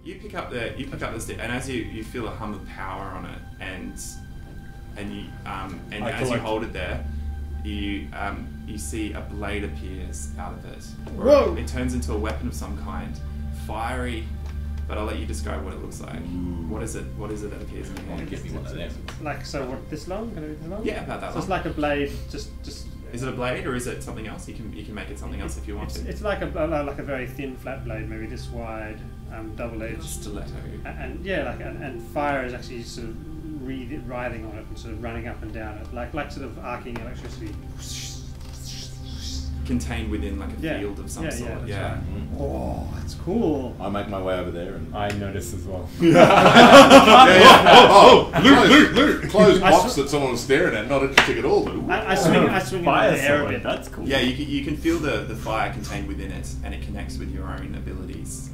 You pick up the stick, and as you feel a hum of power on it, and as you hold it there, you see a blade appears out of it. Whoa! It turns into a weapon of some kind, fiery. But I'll let you describe what it looks like. Ooh. What is it? What is it that appears in your hand? Give me one of them. Like, so what, this long? Can it be this long? Yeah, about that so long. it's like a blade, just... Is it a blade or is it something else? You can make it something else if you want to. It's like a very thin, flat blade, maybe this wide, double-edged. Stiletto. And yeah, and fire is actually sort of writhing on it and sort of running up and down it, like sort of arcing electricity. Contained within like a field of some sort. Yeah. Right. Oh, that's cool. I make my way over there and I notice as well. Loot! Closed box that someone was staring at, not interesting at all. I swing in the air a bit. That's cool. Yeah, you can feel the fire contained within it, and it connects with your own abilities.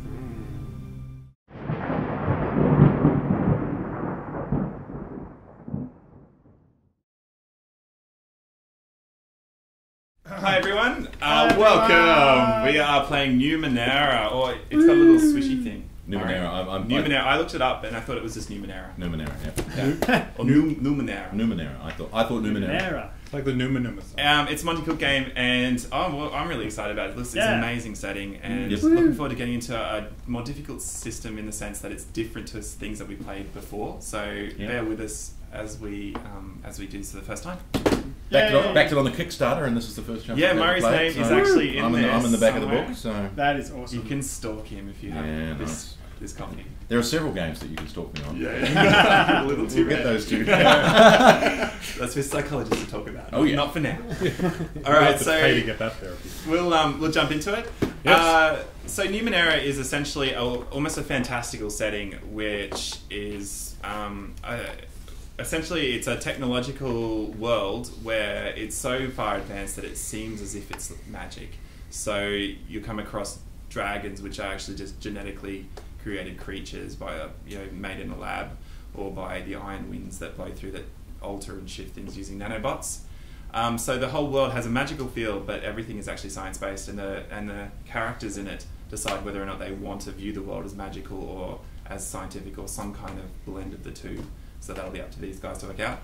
Hi everyone, welcome. We are playing Numenera, or it's got a little swishy thing. Numenera. Numenera. I looked it up and I thought it was just Numenera. Numenera, yeah. Or Numenera. Numenera. I thought Numenera. It's like the Numenera. It's a Monty Cook game, and I'm really excited about it. It's an amazing setting, and looking forward to getting into a more difficult system in the sense that it's different to things that we played before. So bear with us as we do this for the first time. Backed it on the Kickstarter, and this is the first chance. Yeah, Murray's name is actually in there. I'm in the back of the book, so that is awesome. You can stalk him if you have this copy. There are several games that you can stalk me on. Yeah, a little too get those two. That's for psychologists to talk about. Oh yeah, not for now. All right, so pay to get that therapy. We'll jump into it. Yes. So Numenera is essentially almost a fantastical setting, which is essentially it's a technological world where it's so far advanced that it seems as if it's magic. So you come across dragons, which are actually just genetically created creatures made in a lab, or by the iron winds that blow through that alter and shift things using nanobots. So the whole world has a magical feel, but everything is actually science-based, and the characters in it decide whether or not they want to view the world as magical or as scientific, or some kind of blend of the two. So that'll be up to these guys to work out.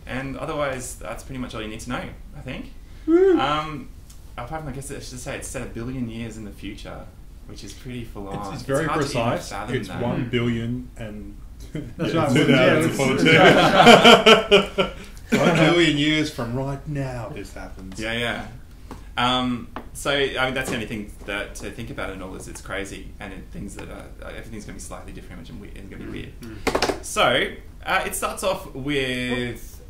And otherwise, that's pretty much all you need to know, I think. Apart from, I guess I should say, it's set 1 billion years in the future, which is pretty full on. It's very precise. It's 1 billion and... That's right. 1 billion years from right now this happens. Yeah. So I mean, that's the only thing to think about in all this. It's crazy, and things that everything's going to be slightly different, and going to be weird. So it starts off with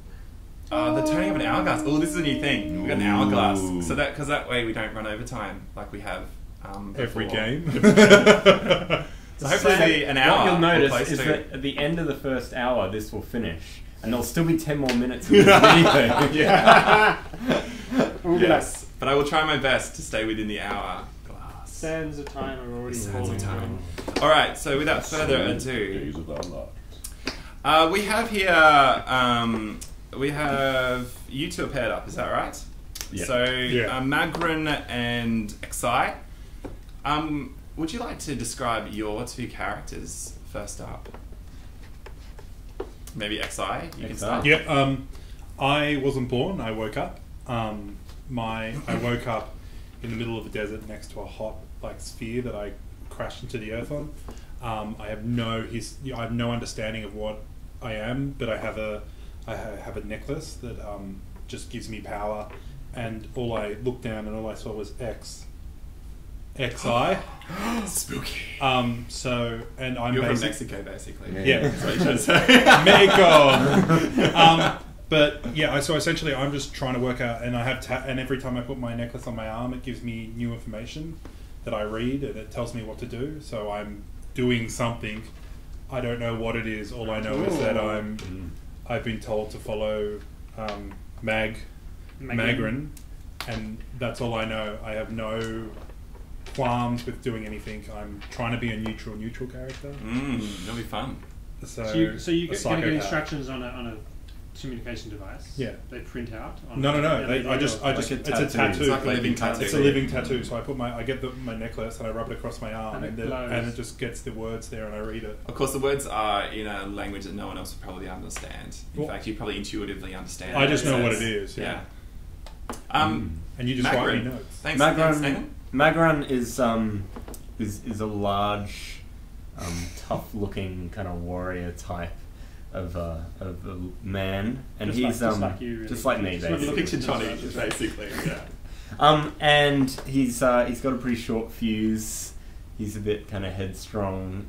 the turning of an hourglass. Oh, this is a new thing. We've got an hourglass, so because that way we don't run over time like we have every game. So hopefully an hour. What you'll notice is that at the end of the first hour, this will finish, and there'll still be 10 more minutes of this video. Yes, but I will try my best to stay within the hour glass. Sands of time are already falling. All right, so without further ado, we have here. We have you two are paired up. Is that right? Yeah. So Magrin and Xi. Would you like to describe your two characters first up? Maybe Xi. You can start. Yeah. I wasn't born. I woke up. I woke up in the middle of the desert next to a hot sphere that I crashed into the earth on. I have no understanding of what I am, but I have a necklace that just gives me power, and I looked down and all I saw was XI. Spooky. So, and I'm You're from Mexico, basically. Yeah. That's what you should say. Mexico. But yeah, so essentially, I'm just trying to work out, and and every time I put my necklace on my arm, it gives me new information that I read, and it tells me what to do. So I'm doing something. I don't know what it is. All I know is that I've been told to follow Magrin, and that's all I know. I have no qualms with doing anything. I'm trying to be a neutral character. That'll be fun. So you're getting instructions on a communication device. Yeah. They print out. On No. LED I just. like it's a a tattoo. tattoo. It's like a living tattoo. It's a living tattoo. So I get my necklace and I rub it across my arm, And and, it glows. and it just gets the words there, and I read it. Of course, the words are in a language that no one else would probably understand. In Well, fact, you probably intuitively understand. I just know what says. it is. Yeah. And And you just write me Magran. notes. Thanks, thanks, Magran, Nathan. Magran is a large, tough-looking kind of warrior type of a man, and Just he's like you, really. just like me, Just basically. Picture Johnny, basically. Yeah. And he's got a pretty short fuse. He's a bit kind of headstrong,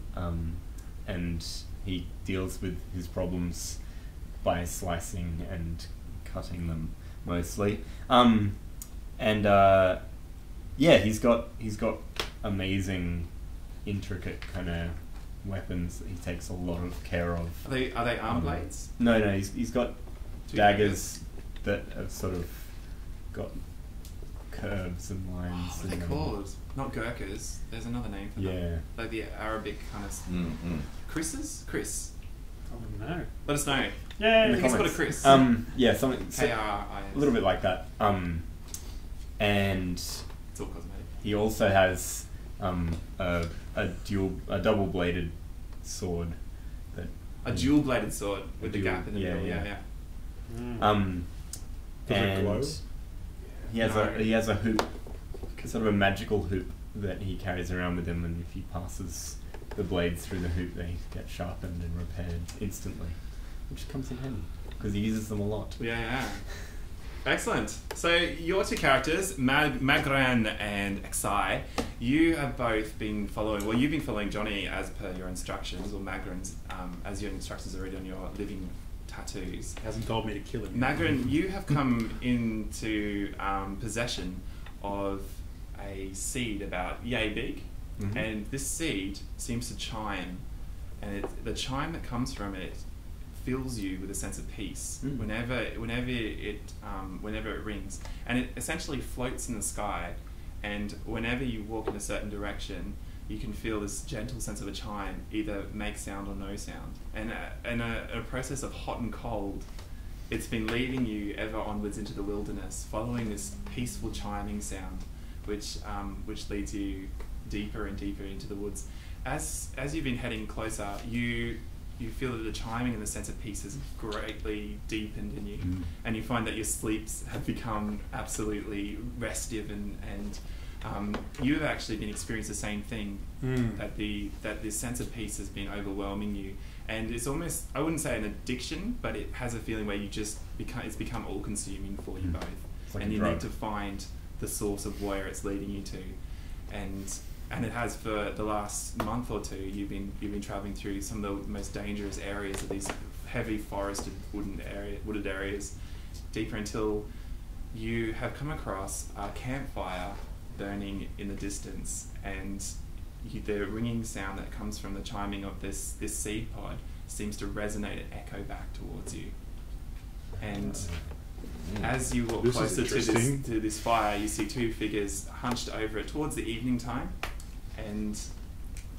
and he deals with his problems by slicing and cutting them mostly. He's got amazing, intricate kind of weapons that he takes a lot of care of. Are they arm blades? No, he's got Two daggers that have sort of got curves and lines. What are they in them. called? Not Gurkhas. There's another name for them. Yeah. Like the Arabic kind of... Chris's? Chris. I wouldn't know. Let us know. Yeah, In the He's got a comments. Chris. Something K-R-I-S. a little bit like that. And It's all cosmetic. he also has a double-bladed sword that A dual-bladed sword with the dual- gap in the yeah, middle. yeah. Mm. Does it and glow? he has a hoop, sort of a magical hoop that he carries around with him, and if he passes the blades through the hoop, they get sharpened and repaired instantly, which comes in handy because he uses them a lot. Yeah. Excellent. So your two characters, Magran and Xai, you have both been following. Well, you've been following Johnny as per your instructions, or Magran's as your instructions are already on your living tattoos. He hasn't told me to kill him. Magran, you have come into possession of a seed about yay big, and this seed seems to chime, and the chime that comes from it fills you with a sense of peace whenever it rings, and it essentially floats in the sky, and whenever you walk in a certain direction, you can feel this gentle sense of a chime either make sound or no sound, and a process of hot and cold. It's been leading you ever onwards into the wilderness, following this peaceful chiming sound, which leads you deeper and deeper into the woods. As you've been heading closer, you feel that the chiming and the sense of peace has greatly deepened in you, and you find that your sleeps have become absolutely restive, and you've actually been experiencing the same thing, that this sense of peace has been overwhelming you, and it's almost, I wouldn't say an addiction, but it has a feeling where you just it's become all consuming for you both, like and a you drug. need to find the source of where it's leading you to, and it has for the last month or two. You've been traveling through some of the most dangerous areas of these heavy forested wooded areas, deeper until you have come across a campfire burning in the distance, and the ringing sound that comes from the chiming of this seed pod seems to resonate and echo back towards you. And as you walk This is closer interesting. to this fire, you see two figures hunched over it towards the evening time, and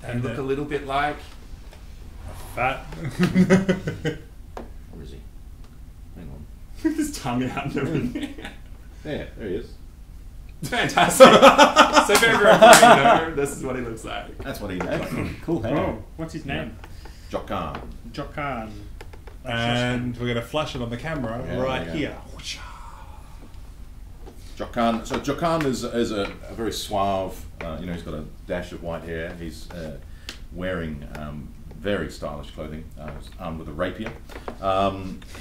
they And look the- a little bit like... Fat. Where is he? Hang on. his tongue out and everything. There he is. Fantastic. So for everyone, this is what he looks like. That's what he looks like. Excellent, cool. Hey. Oh, what's his name? Jokan. Jokan. And we're going to flash it on the camera Yeah, right yeah. here. Jokan. So Jokan is a very suave. He's got a dash of white hair. He's wearing very stylish clothing. He's armed with a rapier.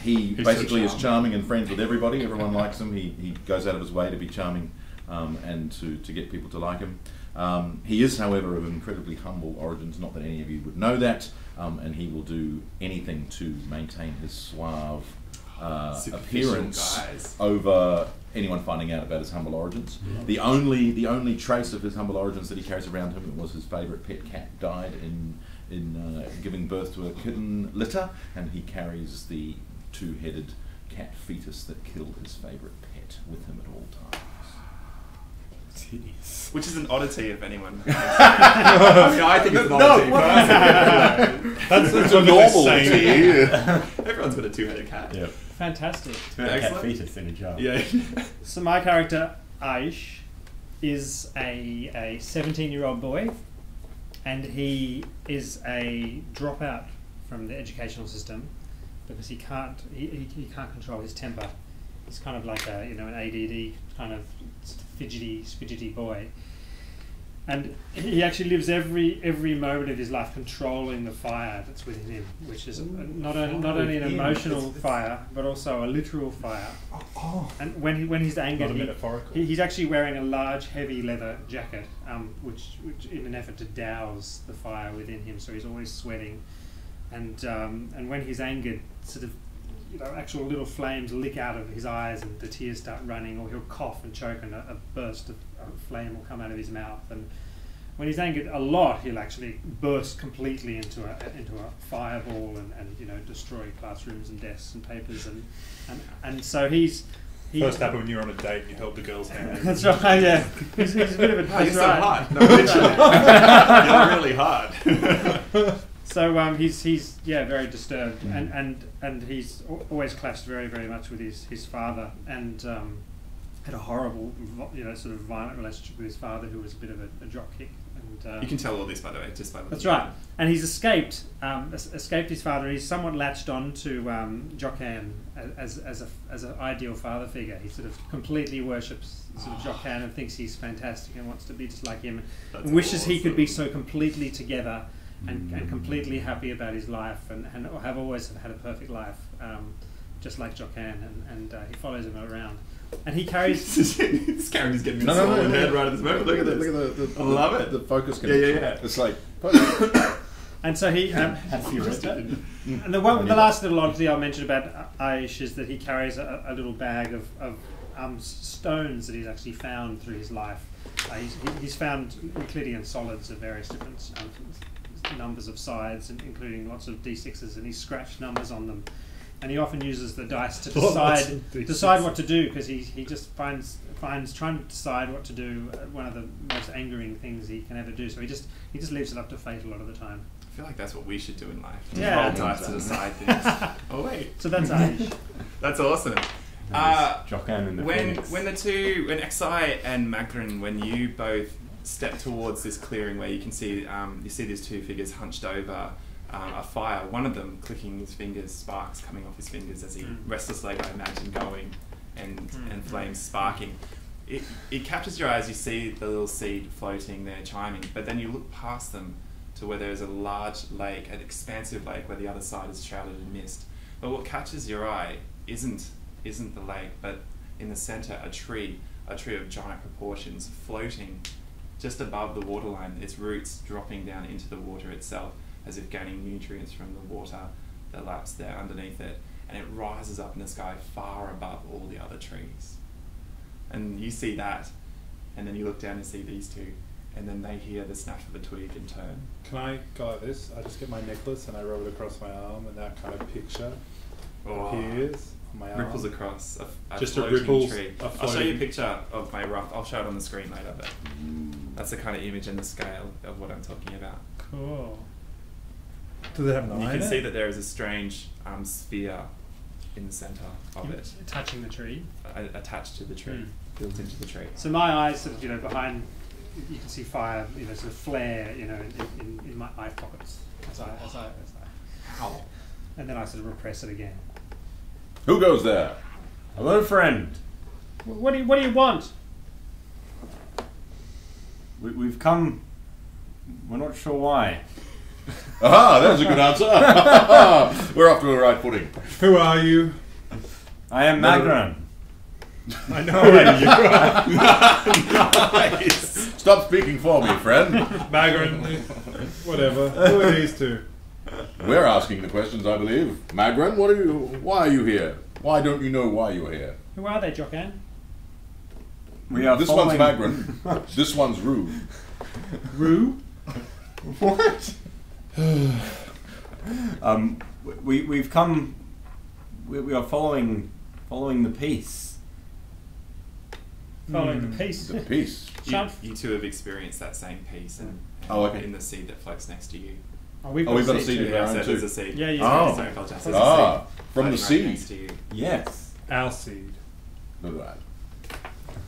He He's basically so is charming and friends with everybody. Everyone likes him. He goes out of his way to be charming and to get people to like him. He is, however, of incredibly humble origins. Not that any of you would know that. And he will do anything to maintain his suave Superficial appearance guys. over anyone finding out about his humble origins. The only trace of his humble origins that he carries around him was his favourite pet cat died in giving birth to a kitten litter, and he carries the two-headed cat fetus that killed his favourite pet with him at all times. Which is an oddity, if anyone. I think it's an oddity. That's It's a normal saying. tea. Everyone's got a two-headed cat. Yep. Fantastic. It's about a cat Excellent. fetus in a jar. Yeah. So my character, Aish, is a 17-year-old boy, and he is a dropout from the educational system because he can't control his temper. He's kind of like an ADD kind of fidgety boy, and he actually lives every moment of his life controlling the fire that's within him, which is not only an emotional fire but also a literal fire. And when he's angered, Not a metaphorical. he's actually wearing a large, heavy leather jacket, which in an effort to douse the fire within him. So he's always sweating, and when he's angered, sort of, actual little flames lick out of his eyes, and the tears start running, or he'll cough and choke, and a burst of flame will come out of his mouth. And when he's angered a lot, he'll actually burst completely into a fireball and destroy classrooms and desks and papers and so he's. First happened when you were on a date and you held the girl's hand. That's right. Yeah, he's a bit of a. Oh, you're that's so right. hot. No, literally. You're really hot. So he's very disturbed, and he's always clashed very, very much with his father, and had a horrible sort of violent relationship with his father, who was a bit of a dropkick. And You can tell all this, by the way, just by looking. that's right. And he's escaped his father. He's somewhat latched on to Jokan as an ideal father figure. He sort of completely worships sort of Jokan and thinks he's fantastic and wants to be just like him, and wishes he could be so completely together and completely happy about his life and have always had a perfect life, just like Jokan, and he follows him around. And he carries. This character's getting me in the head right at this moment. Look at this. Look at I love it. The focus Yeah. It's like. And so he. Had a few rest. And the last little oddity I'll mention about Aish is that he carries a little bag of stones that he's actually found through his life. He's found Euclidean solids of various different numbers of sides, including lots of D6s, and he's scratched numbers on them. And he often uses the dice to decide what to do, because he just finds trying to decide what to do one of the most angering things he can ever do. So he just leaves it up to fate a lot of the time. I feel like that's what we should do in life. Yeah. Roll dice to decide things. Oh wait, So that's Aish. that's awesome. Jokan and the Phoenix. When Exai and Magrin, when you both step towards this clearing where you can see these two figures hunched over a fire, one of them clicking his fingers, sparks coming off his fingers as he restless leg, I imagine, going and flames sparking. It captures your eyes. You see the little seed floating there, chiming, but then you look past them to where there is a large lake, an expansive lake where the other side is shrouded in mist. But what catches your eye isn't the lake, but in the center, a tree of giant proportions, floating just above the waterline, its roots dropping down into the water itself, as if gaining nutrients from the water that laps there underneath it, and it rises up in the sky far above all the other trees. And you see that, and then you look down and see these two, and then they hear the snap of a twig and turn. Can I go like this? I just get my necklace and I rub it across my arm, and that kind of picture appears on my arm. Ripples across a Just floating ripples, tree. a I'll show floating- you a picture of my rough. I'll show it on the screen later, but that's the kind of image and the scale of what I'm talking about. Cool. Does it have an You eye can in see it? that there is a strange sphere in the center of it, Touching the tree. attached to the tree, built into the tree. So my eyes sort of, behind, you can see fire, sort of flare, in my eye pockets as I. Ow. And then I sort of repress it again. Who goes there? Hello, friend. What do you want? We've come. We're not sure why. Aha, there's a good answer. We're off to a right footing. Who are you? I am Magran. I know who you are. Nice. Stop speaking for me, friend. Magrin. Whatever. Who are these two? We're asking the questions, I believe. Magran, why are you here? Why don't you know why you're here? Who are they, Jokan? We are This following... one's Magran. This one's Rue. Rue? What? We've come. We are following the peace. Following the peace. The peace. Shut- You two have experienced that same peace and Oh, okay. in the seed that floats next to you. Oh, we've got a seed seed too. of Yeah, our so own there's too. a seed. Yeah, yeah. Oh. Sorry, I apologise. There's a seed From the floating sea. right next to you. Yes. Our seed. Look at that.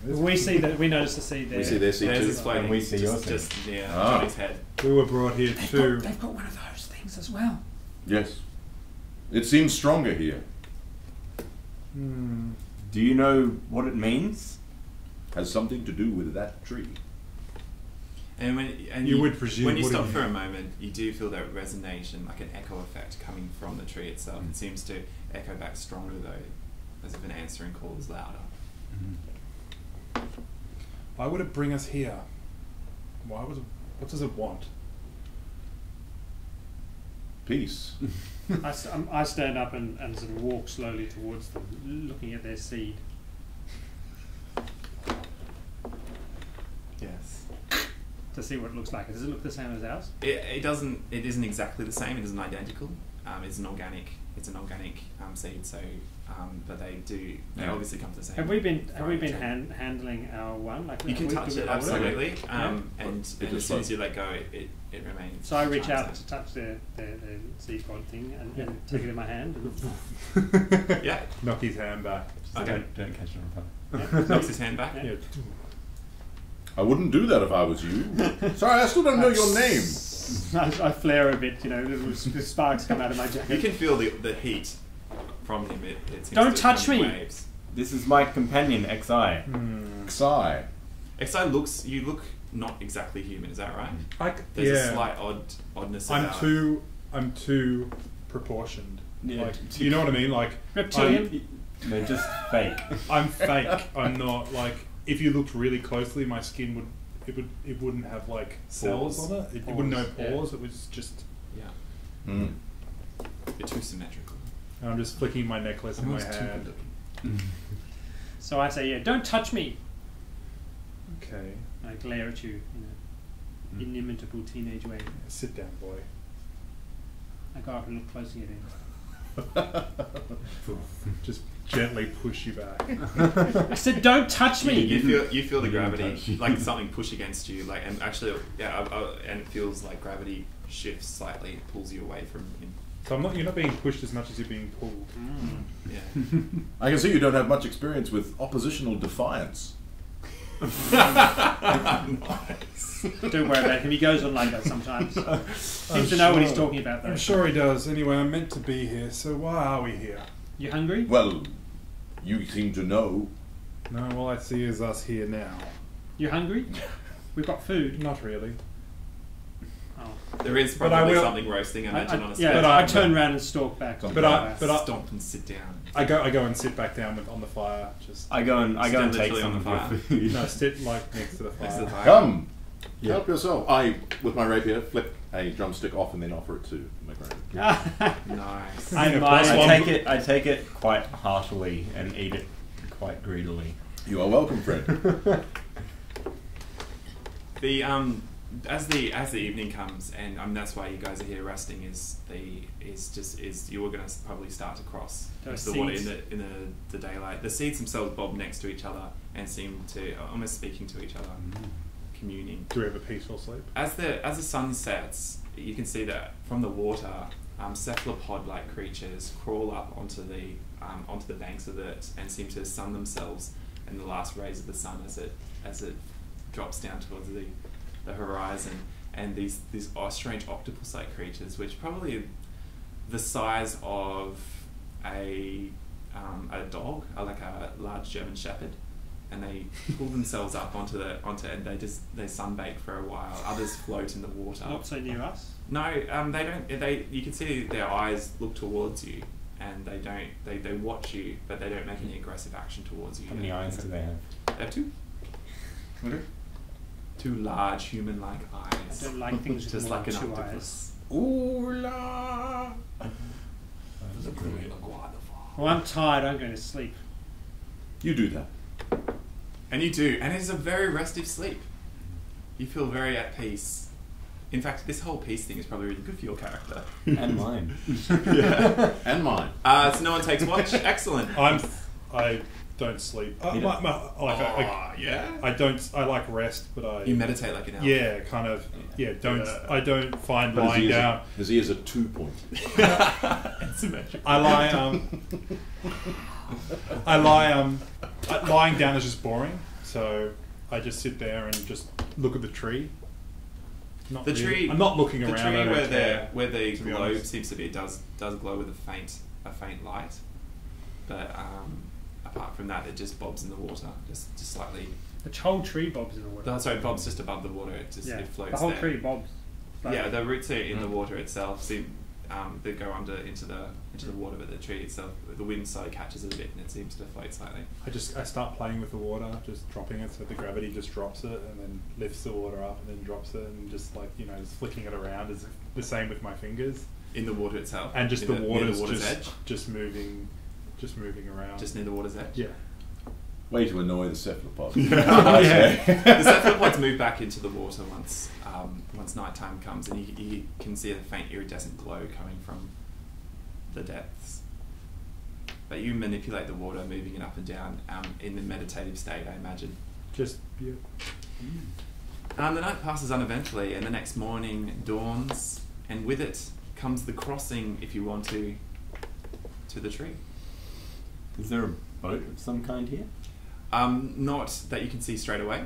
We see that. We notice the seed there. We see their seed There's too. this floating. And we see your just, seed. just near Ah. Johnny's head. We were brought here to. They've got one of those things as well. Yes. It seems stronger here. Hmm. Do you know what it means? Has something to do with that tree. And You would presume, when you wouldn't stop you? for a moment, you do feel that resonation, like an echo effect coming from the tree itself. It seems to echo back stronger though, as if an answering call is louder. Why would it bring us here? Why would it, what does it want? Peace. I stand up and sort of walk slowly towards them, looking at their seed. Yes. To see what it looks like. Does it look the same as ours? It doesn't. It isn't exactly the same. It isn't identical. It's an organic. It's an organic seed. So, but they do. They Yeah. obviously come to the same. Have we been growing tree. handling our one? Like You can do touch we it hold absolutely. Yeah. And It as just soon as floats. you let go, it remains. So I reach out charged. to touch the seed pod thing and take it in my hand. And Yeah. Knock his hand back. So Okay. don't catch it on fire. Knocks his hand back. Yeah. Yeah. I wouldn't do that if I was you. Sorry, I still don't know your name. I flare a bit, you know, little sparks come out of my jacket. You can feel the heat from him. It seems Don't to touch come in me. waves. This is my companion, XI. Sigh. XI you look not exactly human. Is that right? There's a slight oddness I'm about. I'm too proportioned. Yeah, Like, too- you know what I mean? Like Reptilian? They're just fake. I'm fake. I'm not like. If you looked really closely, my skin it wouldn't have like Cells? pores on it. It wouldn't have Yeah. pores. It was just. Yeah. Mm. You're too symmetrical. I'm just flicking my necklace in my Almost too hand. good looking. So I say, yeah, don't touch me. Okay, I glare at you in an inimitable teenage way. sit down, boy. I go up and look closely at him. Just gently push you back. I said, don't touch me. You feel the You didn't gravity, touch you. like something push against you, like, and actually, and it feels like gravity shifts slightly, it pulls you away from him. So you're not being pushed as much as you're being pulled. Yeah. I can see you don't have much experience with oppositional defiance. Nice. Don't worry about him. He goes on like that sometimes. Seems to know what he's talking about, though. I'm sure he does. Anyway, I'm meant to be here, so why are we here? You hungry? Well, you seem to know. No, all I see is us here now. You hungry? We've got food. Not really. Oh. There is But I probably will- something roasting, I imagine, on a yeah, stove. But I turn around and stalk back. But Stomp and sit down. I go and sit back down on the fire. Just I go and Stand take literally some on of the your fire. food. no, sit like next to the Next to the fire. fire. Come, Yeah. help yourself. I, with my rapier, flip a drumstick off and then offer it to McGrath. Nice. I Yeah, admire plus it. one. I take it quite heartily and eat it quite greedily. You are welcome, friend. The as the evening comes, and that's why you guys are here resting. Is you were going to probably start to cross Those the water seeds. in the daylight. The seeds themselves bob next to each other and seem to almost speaking to each other, communing. Do we have a peaceful sleep? As the sun sets, you can see that from the water, cephalopod-like creatures crawl up onto the banks of it and seem to sun themselves in the last rays of the sun as it drops down towards the horizon. And these strange octopus-like creatures, which probably the size of a dog, like a large German Shepherd. And they pull themselves up onto and they sunbake for a while. Others float in the water. Not so near us. No, they don't. You can see their eyes look towards you, and they watch you, but they don't make any aggressive action towards you. How many eyes do they have? They have two. Okay. Two large human-like I eyes, don't like things with just more like an than two octopus. Ooh la! Well, I'm tired. I'm going to sleep. You do that. And you do, and it's a very restive sleep. You feel very at peace. In fact, this whole peace thing is probably really good for your character. And mine. Yeah. And mine. So no one takes watch. Excellent. I don't sleep. yeah. I don't. I like rest, but I. You meditate like an elf. Yeah, kind of. Yeah, don't. I don't find But lying down. His ears are 2 points. It's symmetrical. I lie. I lie. Lying down is just boring, so I just sit there and just look at the tree. Not The really. tree. I'm not looking The around. tree I don't where care, the to be globe honest. seems to be does glow with a faint light, but apart from that, it just bobs in the water, just slightly. The whole tree bobs in the water. Sorry, bobs just above the water. It just Yeah, it floats the whole there. tree bobs. Like- Yeah, the roots are in the water itself. They go into the water, but the tree itself, the wind sort of catches it a bit, and it seems to float slightly. I start playing with the water, just dropping it so the gravity just drops it and then lifts the water up and then drops it and just just flicking it around is the same with my fingers. In the water itself, And just in the near water's water's edge, just moving around. just near the water's edge. yeah. Way to annoy the cephalopods. The cephalopods move back into the water once nighttime comes, and you can see a faint iridescent glow coming from the depths. But you manipulate the water, moving it up and down in the meditative state, I imagine. Just yeah. The night passes uneventfully, and the next morning dawns, and with it comes the crossing, if you want to the tree. Is there a boat of some kind here? Not that you can see straight away,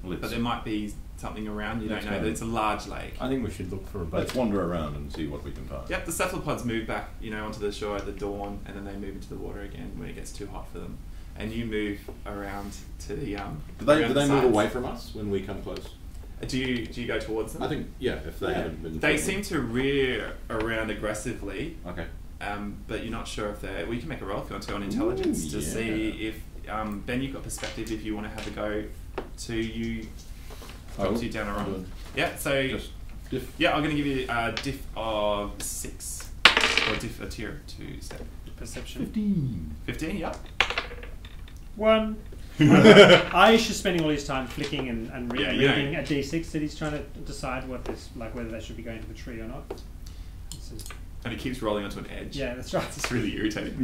Let's, but there might be something around. You don't Let's know. go. It's a large lake. I think we should look for a boat. let's wander around and see what we can find. Yep, the cephalopods move back, onto the shore at the dawn, and then they move into the water again when it gets too hot for them. And you move around to the Do they around the move sides. away from us when we come close? Do you go towards them? I think, yeah, if they haven't been... They seem to rear around aggressively, Okay. but you're not sure if they're. We can make a roll if you want to on intelligence Ooh, to yeah. see if Ben, you've got perspective if you want to have a go to you. Talk to you down around. Yeah, so Just diff. yeah, I'm going to give you a diff of 6 or diff a tier of 2 step. Perception. 15. 15, yeah. 1. Aish is spending all his time flicking and Yeah, you reading know. a D6 that he's trying to decide what this, whether they should be going to the tree or not. This is- And it keeps rolling onto an edge. yeah, that's right. It's really irritating. In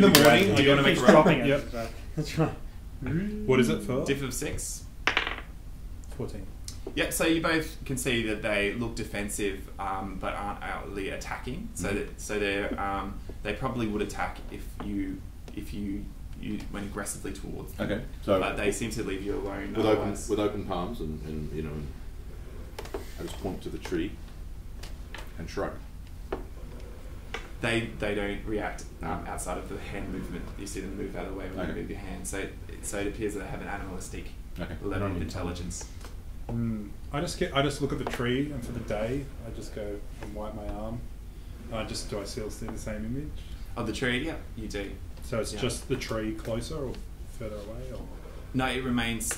the morning, Do you want to make Keeps a roll? dropping it. Yep. That's right. That's right. What is it for? Diff of 6. 14. Yep, so you both can see that they look defensive, but aren't outwardly attacking. So they probably would attack if you went aggressively towards them. Okay, so But they seem to leave you alone. with otherwise. open palms and I just point to the tree and shrug. They don't react outside of the hand movement. You see them move out of the way when Okay. you move your hand. So it appears that they have an animalistic Okay. level of intelligence. I just look at the tree, and for the day, I just go and wipe my arm. Do I still see the same image? Of the tree, yeah, you do. So it's Yeah. just the tree closer or further away, or No, it remains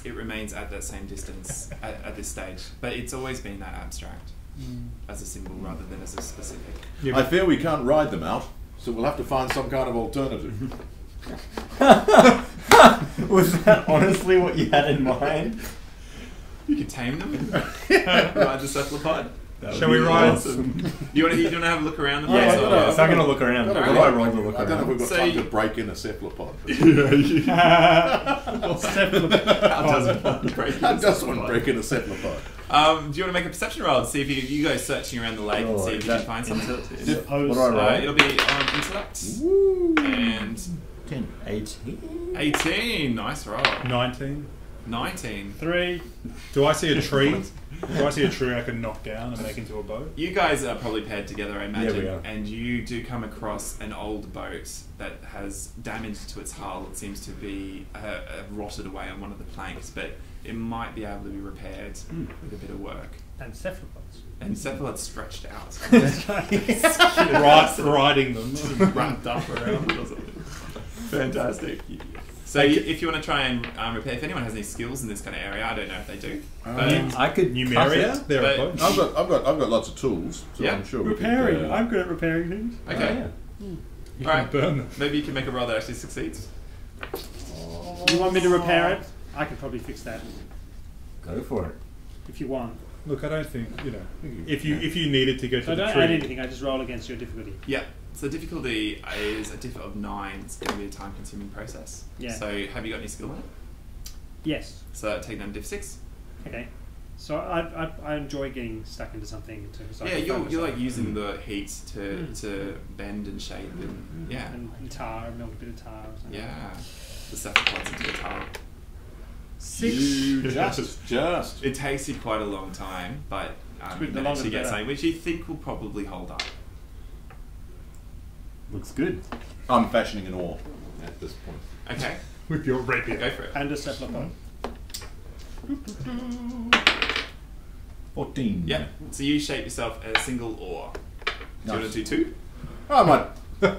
at that same distance at this stage. But it's always been that abstract as a symbol rather than as a specific. yeah, I fear we can't ride them out, so we'll have to find some kind of alternative. Was that honestly what you had in mind? You could tame them. Ride the cephalopod. That Shall would we be ride? awesome. You want to have a look around the Yeah, place? I or- don't know. So I'm going to look around. What do I roll to look I don't know if we've around? got So time you- to break in a cephalopod. How does one break How the does one cephalopod? break in a cephalopod? Do you want to make a perception roll and see if you go searching around the lake and see if you can find something? What do I roll? It'll be on intellect. And 18. 18. Nice roll. 19. 19. 3. Do I see a tree? Do I see a tree I can knock down and make into a boat? You guys are probably paired together, I imagine, Yeah, we are. and you do come across an old boat that has damage to its hull. It seems to be rotted away on one of the planks, but it might be able to be repaired with a bit of work. And cephalopods. And cephalopod's stretched out, Riding them. wrapped up around it or something. Fantastic. So if you want to try and repair, if anyone has any skills in this kind of area, I don't know if they do. But I could Numenera? cut it. They're a But- boat. I've got lots of tools, so Yeah. I'm sure we Repairing. could, I'm good at repairing things. okay, You Alright. can burn them. maybe you can make a roll that actually succeeds. You want me to repair it? I can probably fix that Go for it. if you want. Look, I don't think if you needed to go to So I the don't tree. add anything. I just roll against your difficulty. Yeah. So the difficulty is a diff of 9. It's going to be a time-consuming process. Yeah. So have you got any skill in it? Yes. So take down diff 6. Okay. So I enjoy getting stuck into something. So Yeah, you're like using the heat to bend and shape and and tar, melt a bit of tar or something. yeah, the cephalopods into the tar. 6. Just. It takes you quite a long time, but you the longer manage to the get better. something which you think will probably hold up. Looks good. I'm fashioning an oar at this point. Okay, With your rapier. go for it. And a cephalopod. 14. Yeah, so you shape yourself a single oar. Do you want to do 2? I might. I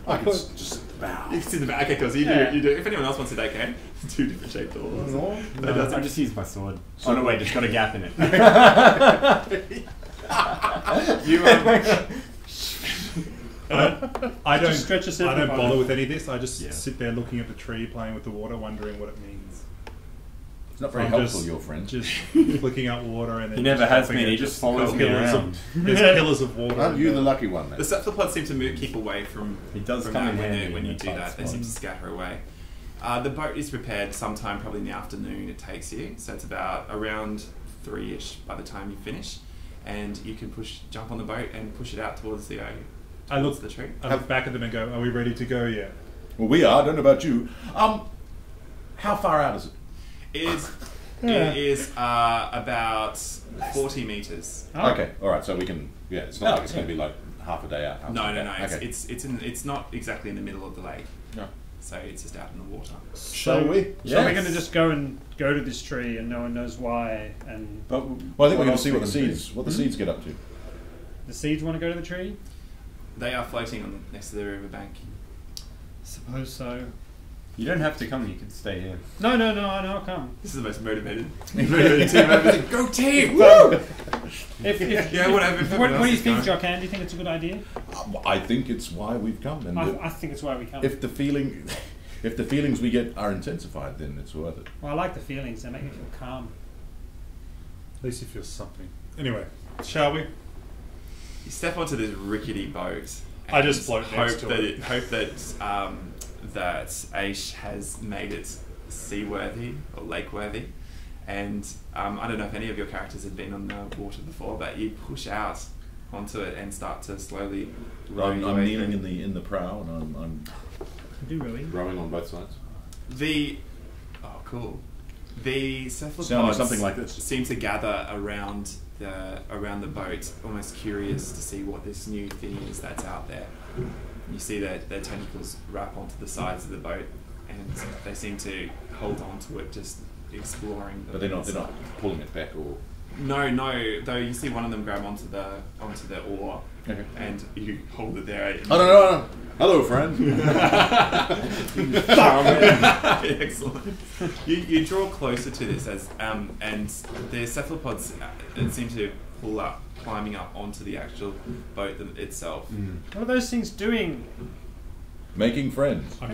I can put- just bow. You can see the back. Okay, cool. So you Yeah. do. If anyone else wants to, they can. 2 different shaped oars. No, I just use my sword. So- Oh no, wait, it's got a gap in it. You I don't. Just stretch yourself I don't apart. bother with any of this. I just Yeah. sit there looking at the tree, playing with the water, wondering what it means. It's not very I'm helpful, just- your friend. Just flicking up water and then He never just has dropping been, it, he just follows me pillars around. Of, there's pillars of water. Aren't you and the lucky one then? The cephalopods seem to keep away from. He does from come that in when, handy when in you a do tight that. They seem to spot. scatter away. The boat is prepared sometime probably in the afternoon. It takes you, so it's about around 3ish by the time you finish, and you can jump on the boat and push it out towards the I look, the tree. I look back at them and go, "Are we ready to go yet?" Well, we are. I don't know about you. How far out is it? It is about 40 meters. Oh. Okay. All right. So we can. Yeah. It's not like it's going to be like half a day out. half No, a no, day no. out. Okay. It's not exactly in the middle of the lake, No. so it's just out in the water. Shall we? So Yes. we're going to just go to this tree and no one knows why, and But Well, I think we're going else to see what we the can do? seeds, what the seeds get up to. the seeds want to go to the tree? They are floating next to the riverbank. Suppose so. You don't have to come, you can stay here. No, I'll come. This is the most motivated team ever. Go team! If, Yeah, whatever. if everyone what else do you is think, going. Jocan? Do you think it's a good idea? I think it's why we've come, and I think it's why we come. if the feelings we get are intensified, then it's worth it. Well, I like the feelings. They make me feel calm. At least you feel something. Anyway, shall we? You step onto this rickety boat. I just and float next to it. Hope that Aish has made it seaworthy or lakeworthy. And I don't know if any of your characters have been on the water before, but you push out onto it and start to slowly row your I'm way kneeling through. in the prow, and I'm Do really? rowing on both sides. Cool. The Sounding cephalopods something like this. seem to gather around the boat, almost curious to see what this new thing is that's out there. You see their tentacles wrap onto the sides of the boat, and they seem to hold on to it, just exploring. But they're not pulling it back or. No. Though you see one of them grab onto the oar, Okay. and you hold it there. Oh no! Hello, friend. Excellent. You draw closer to this and the cephalopods seem to pull up, climbing up onto the actual boat itself. What are those things doing? Making friends. I'm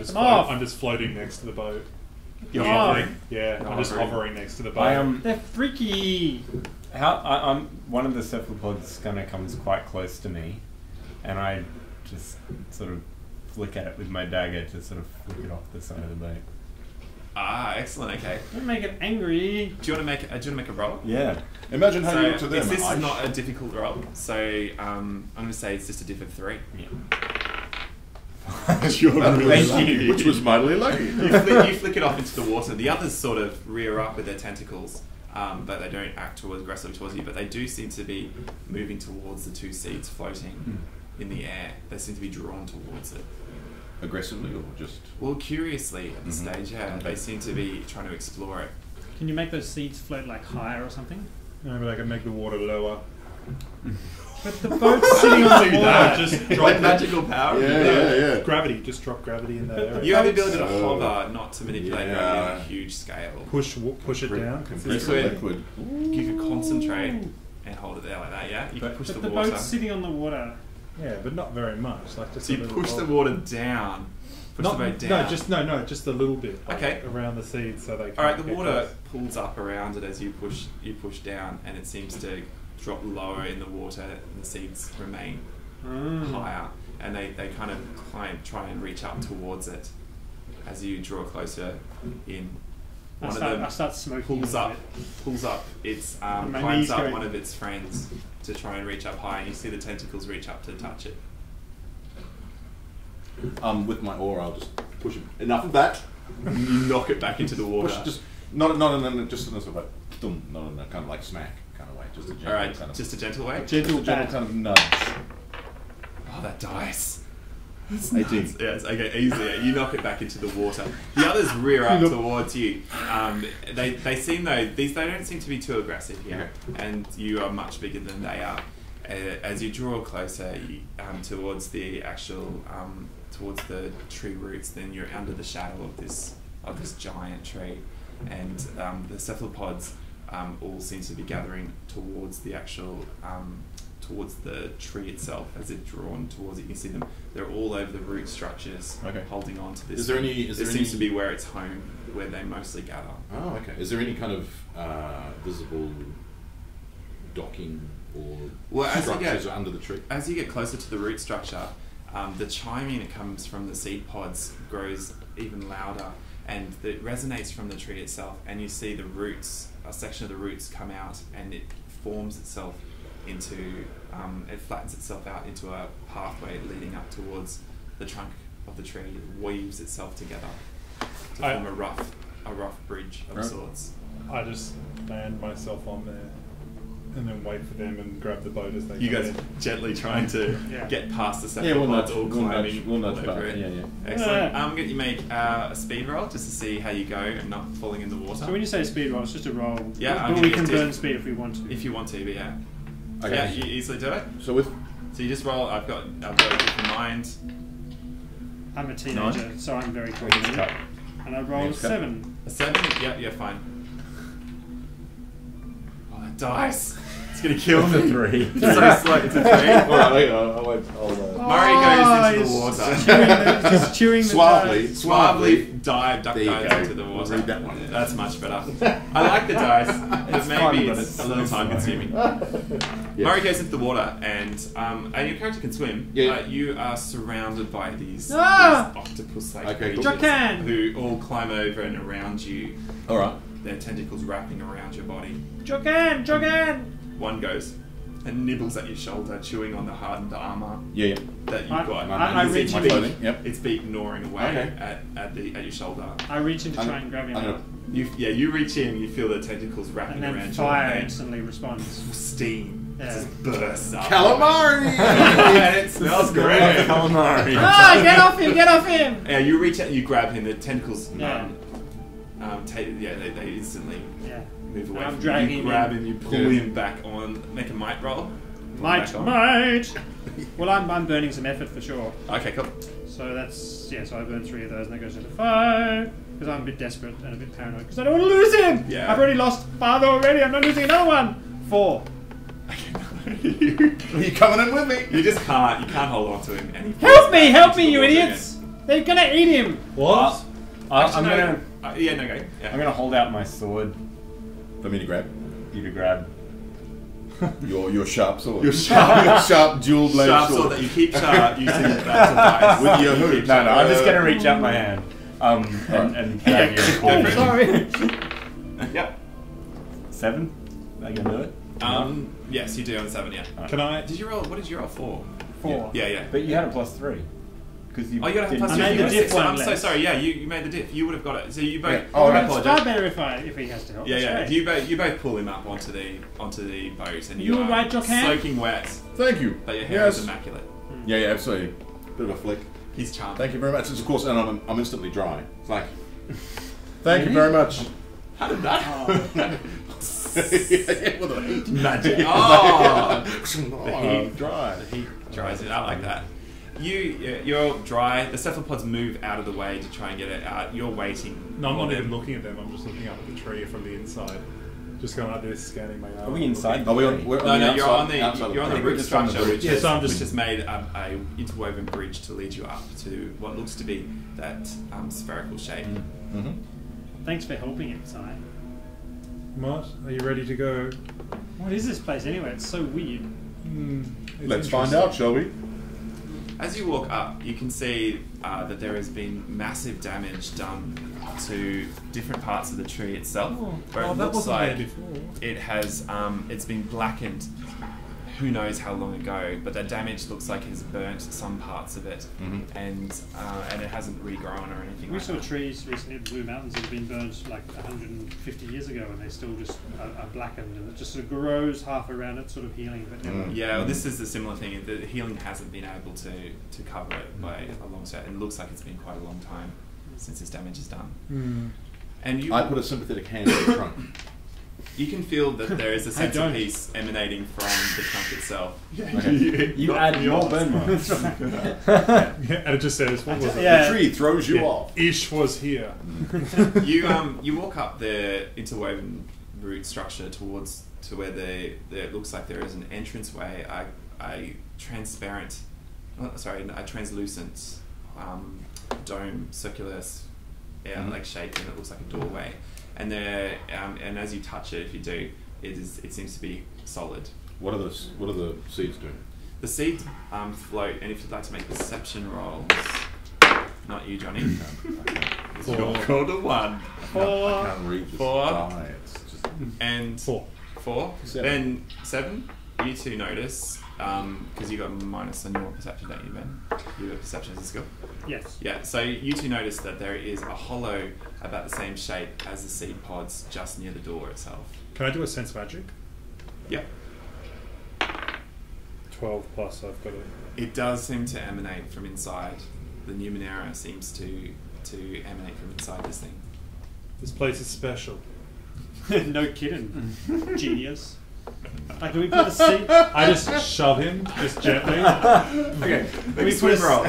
just floating next to the boat. You're Oh. hovering. Yeah, I'm just Hovering. hovering next to the boat. They're freaky. I'm one of the cephalopods kind of comes quite close to me, and I just sort of flick at it with my dagger to sort of flick it off the side of the boat. Ah, excellent. Okay. Don't make it angry. Do you want to make a roll? Yeah. Imagine how you look to them. This is Aish. not a difficult roll, so I'm going to say it's just a diff of 3. Yeah. You're really Thank lucky, you. which was mightily lucky. You flick it off into the water. The others sort of rear up with their tentacles, but they don't act aggressively towards you. But they do seem to be moving towards the 2 seeds floating in the air. They seem to be drawn towards it. Aggressively or just. Well, curiously at this Mhm. stage, yeah, they seem to be trying to explore it. Can you make those seeds float like higher or something? Maybe I can make the water lower. But the boat's sitting on the water. Just Like drop magical power. Yeah. gravity. Just drop gravity in that area. You have the ability to Oh. hover, not to manipulate Yeah. gravity on a huge scale. push it down. Compressed You could- liquid. You could concentrate and hold it there like that, yeah? You could push But the the water. boat's sitting on the water. Yeah, but not very much. Like just So a you little push the roll. water down. Push Not, the boat down. No, just a little bit. Like, Okay. around the seeds, so they. Can Alright, the get water close. pulls up around it as you push down, and it seems to drop lower in the water, and the seeds remain higher. and they kind of try and reach up towards it as you draw closer in. I start smoking. Pulls up its climbs up one of its friends to try and reach up high, and you see the tentacles reach up to touch it. With my aura, I'll just push it. Enough of that. You knock it back into the water. Just not in a sort of like, not in a kind of like smack kind of way. Just a gentle Alright, kind of, just a gentle way. gentle kind of nudge. Oh, that dice. 18. Yes, okay, easily. Yeah, you knock it back into the water. The others rear up towards you. They seem though they don't seem to be too aggressive here, and you are much bigger than they are. As you draw closer towards the actual towards the tree roots, then you're under the shadow of this giant tree, and the cephalopods all seem to be gathering towards the actual towards the tree itself. As they're drawn towards it, you can see them. They're all over the root structures, holding on to this. Is there any? Is there seems to be where it's home, where they mostly gather. Oh, okay. Is there any kind of visible docking or structures under the tree? As you get closer to the root structure, the chiming that comes from the seed pods grows even louder, and it resonates from the tree itself. And you see the roots, a section of the roots come out, and it forms itself into, it flattens itself out into a pathway leading up towards the trunk of the tree. It weaves itself together to form a rough bridge of sorts. I just land myself on there and then wait for them and grab the boat as they You come guys in. gently trying to get past the cephalopods, all climbing. We'll nudge over back. it. Yeah. Excellent. I'm going to make a speed roll just to see how you go and not falling in the water. So when you say speed roll, it's just a roll. Yeah, but we can burn speed if we want to. If you want to, but yeah. Okay. Yeah, you easily do it. So with So you just roll. I've got a diff in mind. I'm a teenager, so I'm very coordinated. And I roll a 7. A 7? Yeah, fine. Oh, that dice. It's going to kill The me. 3. It's so slow. It's a 3. Murray goes into the water. Just chewing the suavely duck There you dives go. into the water. We'll read that one. That's much better. I like the dice, but maybe fun, but it's a little time consuming. Murray goes into the water, and your character can swim. Yeah. You are surrounded by these octopus-like Okay, cool. creatures Jokan! who all climb over and around you. All right. Their tentacles wrapping around your body. Jogan! One goes and nibbles at your shoulder, chewing on the hardened armor Yeah. that you've got. I And reach my in. clothing. Yep. its beak gnawing away Okay. at your shoulder. I reach in to I'm- try and grab him I'm up. You reach in, you feel the tentacles wrapping And then around fire your head. instantly responds. Steam Yeah. just bursts up. Calamari. And it smells great. Calamari. Get off him! Get off him! Yeah, you reach out and you grab him. The tentacles, Yeah. they instantly Yeah. move away. I'm from dragging you. You him grab in. him, you pull Yeah. him back on. Make a might roll. Pull him back on. Might! Well, I'm burning some effort for sure. Okay, cool. So that's, so I burn 3 of those and that goes into 5. Because I'm a bit desperate and a bit paranoid. Because I don't want to lose him! Yeah. I've already lost Father already, I'm not losing another one! 4. Are you coming in with me? You just can't. You can't hold on to him. And he Help falls me! back Help into me, the you water idiots! They're gonna eat him! What? I'm Actually, gonna yeah, no, go. Yeah. I'm gonna hold out my sword For me to grab for you to grab. your sharp sword. Your sharp dual blade sharp sword that you keep sharp using that device. With your You hook. keep No, sharp. I'm just gonna reach out my hand and grab your Go for it. Sorry. Yep. 7. That gonna do it? Yes, you do on 7. Yeah. Can I? Did you roll? What did you roll for? 4. Yeah. But you had a +3. Because you. Oh, you got to have didn't- plus I made two. the You got a diff 6. one I'm so less. sorry. Yeah, you made the diff. You would have got it. So you both. Yeah. Oh, I that's It's apologize. far better if he has to help. Yeah. That's great. You both pull him up onto the boat, and You are all right, Jokan? soaking wet, Thank you. but your hair Yes. is immaculate. Yeah, absolutely. Bit of a flick. He's charming. Thank you very much. It's of course, and I'm instantly dry. It's like, thank you very much. How did that? Yeah, with the heat. Magic. Oh, I'm dry. the heat dries it. I like that. You're dry. The cephalopods move out of the way to try and get it out. You're waiting. No, I'm for not them. even looking at them. I'm just looking up at the tree from the inside. Just going like this, scanning my arm. Are we inside? Are we on? We're No, on the you're outside- on the outside you're on the of root just on the structure, bridge. which Yeah, has so I'm just- just made a interwoven bridge to lead you up to what looks to be that spherical shape. Mhm. Thanks for helping him, Si. What? Are you ready to go? What is this place anyway? It's so weird. It's Let's find interesting. out, shall we? As you walk up, you can see that there has been massive damage done to different parts of the tree itself, where it looks like it has it's been blackened. Who knows how long ago? But that damage looks like it has burnt some parts of it, and it hasn't regrown or anything. We like saw that. trees recently at the Blue Mountains that have been burned like 150 years ago, and they still just are blackened, and it just sort of grows half around it, sort of healing, but never. Yeah, well, this is a similar thing. The healing hasn't been able to cover it by a long shot. It looks like it's been quite a long time since this damage is done. And you, I put a sympathetic hand in the trunk. you can feel that there is a sense of peace emanating from the trunk itself. You add more burn marks. Yeah, and it just says, what was it? The tree throws you Yeah. off. Ish was here. You walk up the interwoven root structure towards to where it looks like there is an entranceway, a translucent dome, circular, like shape, and it looks like a doorway. And there, and as you touch it, if you do, it seems to be solid. What are the seeds doing? The seeds float, and if you'd like to make perception rolls, not you, Johnny. It's your call to 1. I can't read this 4. die. It's just And 4. 4. 7. Then 7. You two notice, because you got minus on your perception, don't you, Ben? You have perception as a skill. Yes. Yeah. So you two notice that there is a hollow about the same shape as the seed pods just near the door itself. Can I do a sense magic? Yep. 12 plus, I've got it. It does seem to emanate from inside. The Numenera seems to emanate from inside this thing. This place is special. No kidding. Genius. Like, do we put a seed? I just shove him, just gently. Okay. Do we put roll.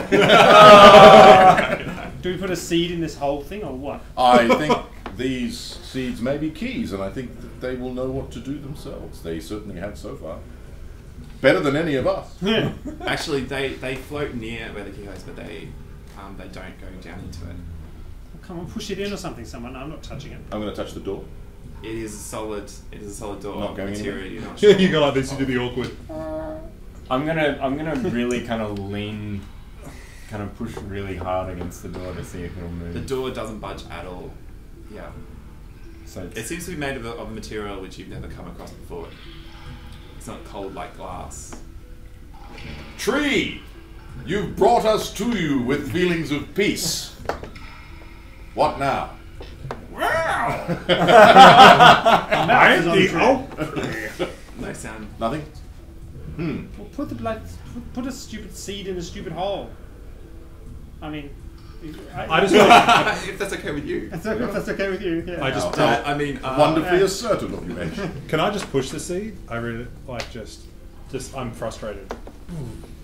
Do we put a seed in this whole thing, or what? I think these seeds may be keys, and I think that they will know what to do themselves. They certainly have so far. Better than any of us. Actually, they float near where the key goes, but they don't go down into it. Come on, push it in or something. Someone, I'm not touching it. I'm going to touch the door. It is a solid door. Not going material. anywhere. You're not sure. You go like this, you do the awkward. I'm gonna really kind of lean, kind of push really hard against the door to see if it'll move. The door doesn't budge at all. Yeah. So It seems to be made of a material which you've never come across before. It's not cold like glass. Tree, you've brought us to you with feelings of peace. What now? I'm No sound. Nothing? Well, put a stupid seed in a stupid hole. I mean, I just want, If that's okay with you. if that's okay with you. Yeah. I just No. I mean, Wonderfully assertive of you, mate. Can I just push the seed? I really like just I'm frustrated.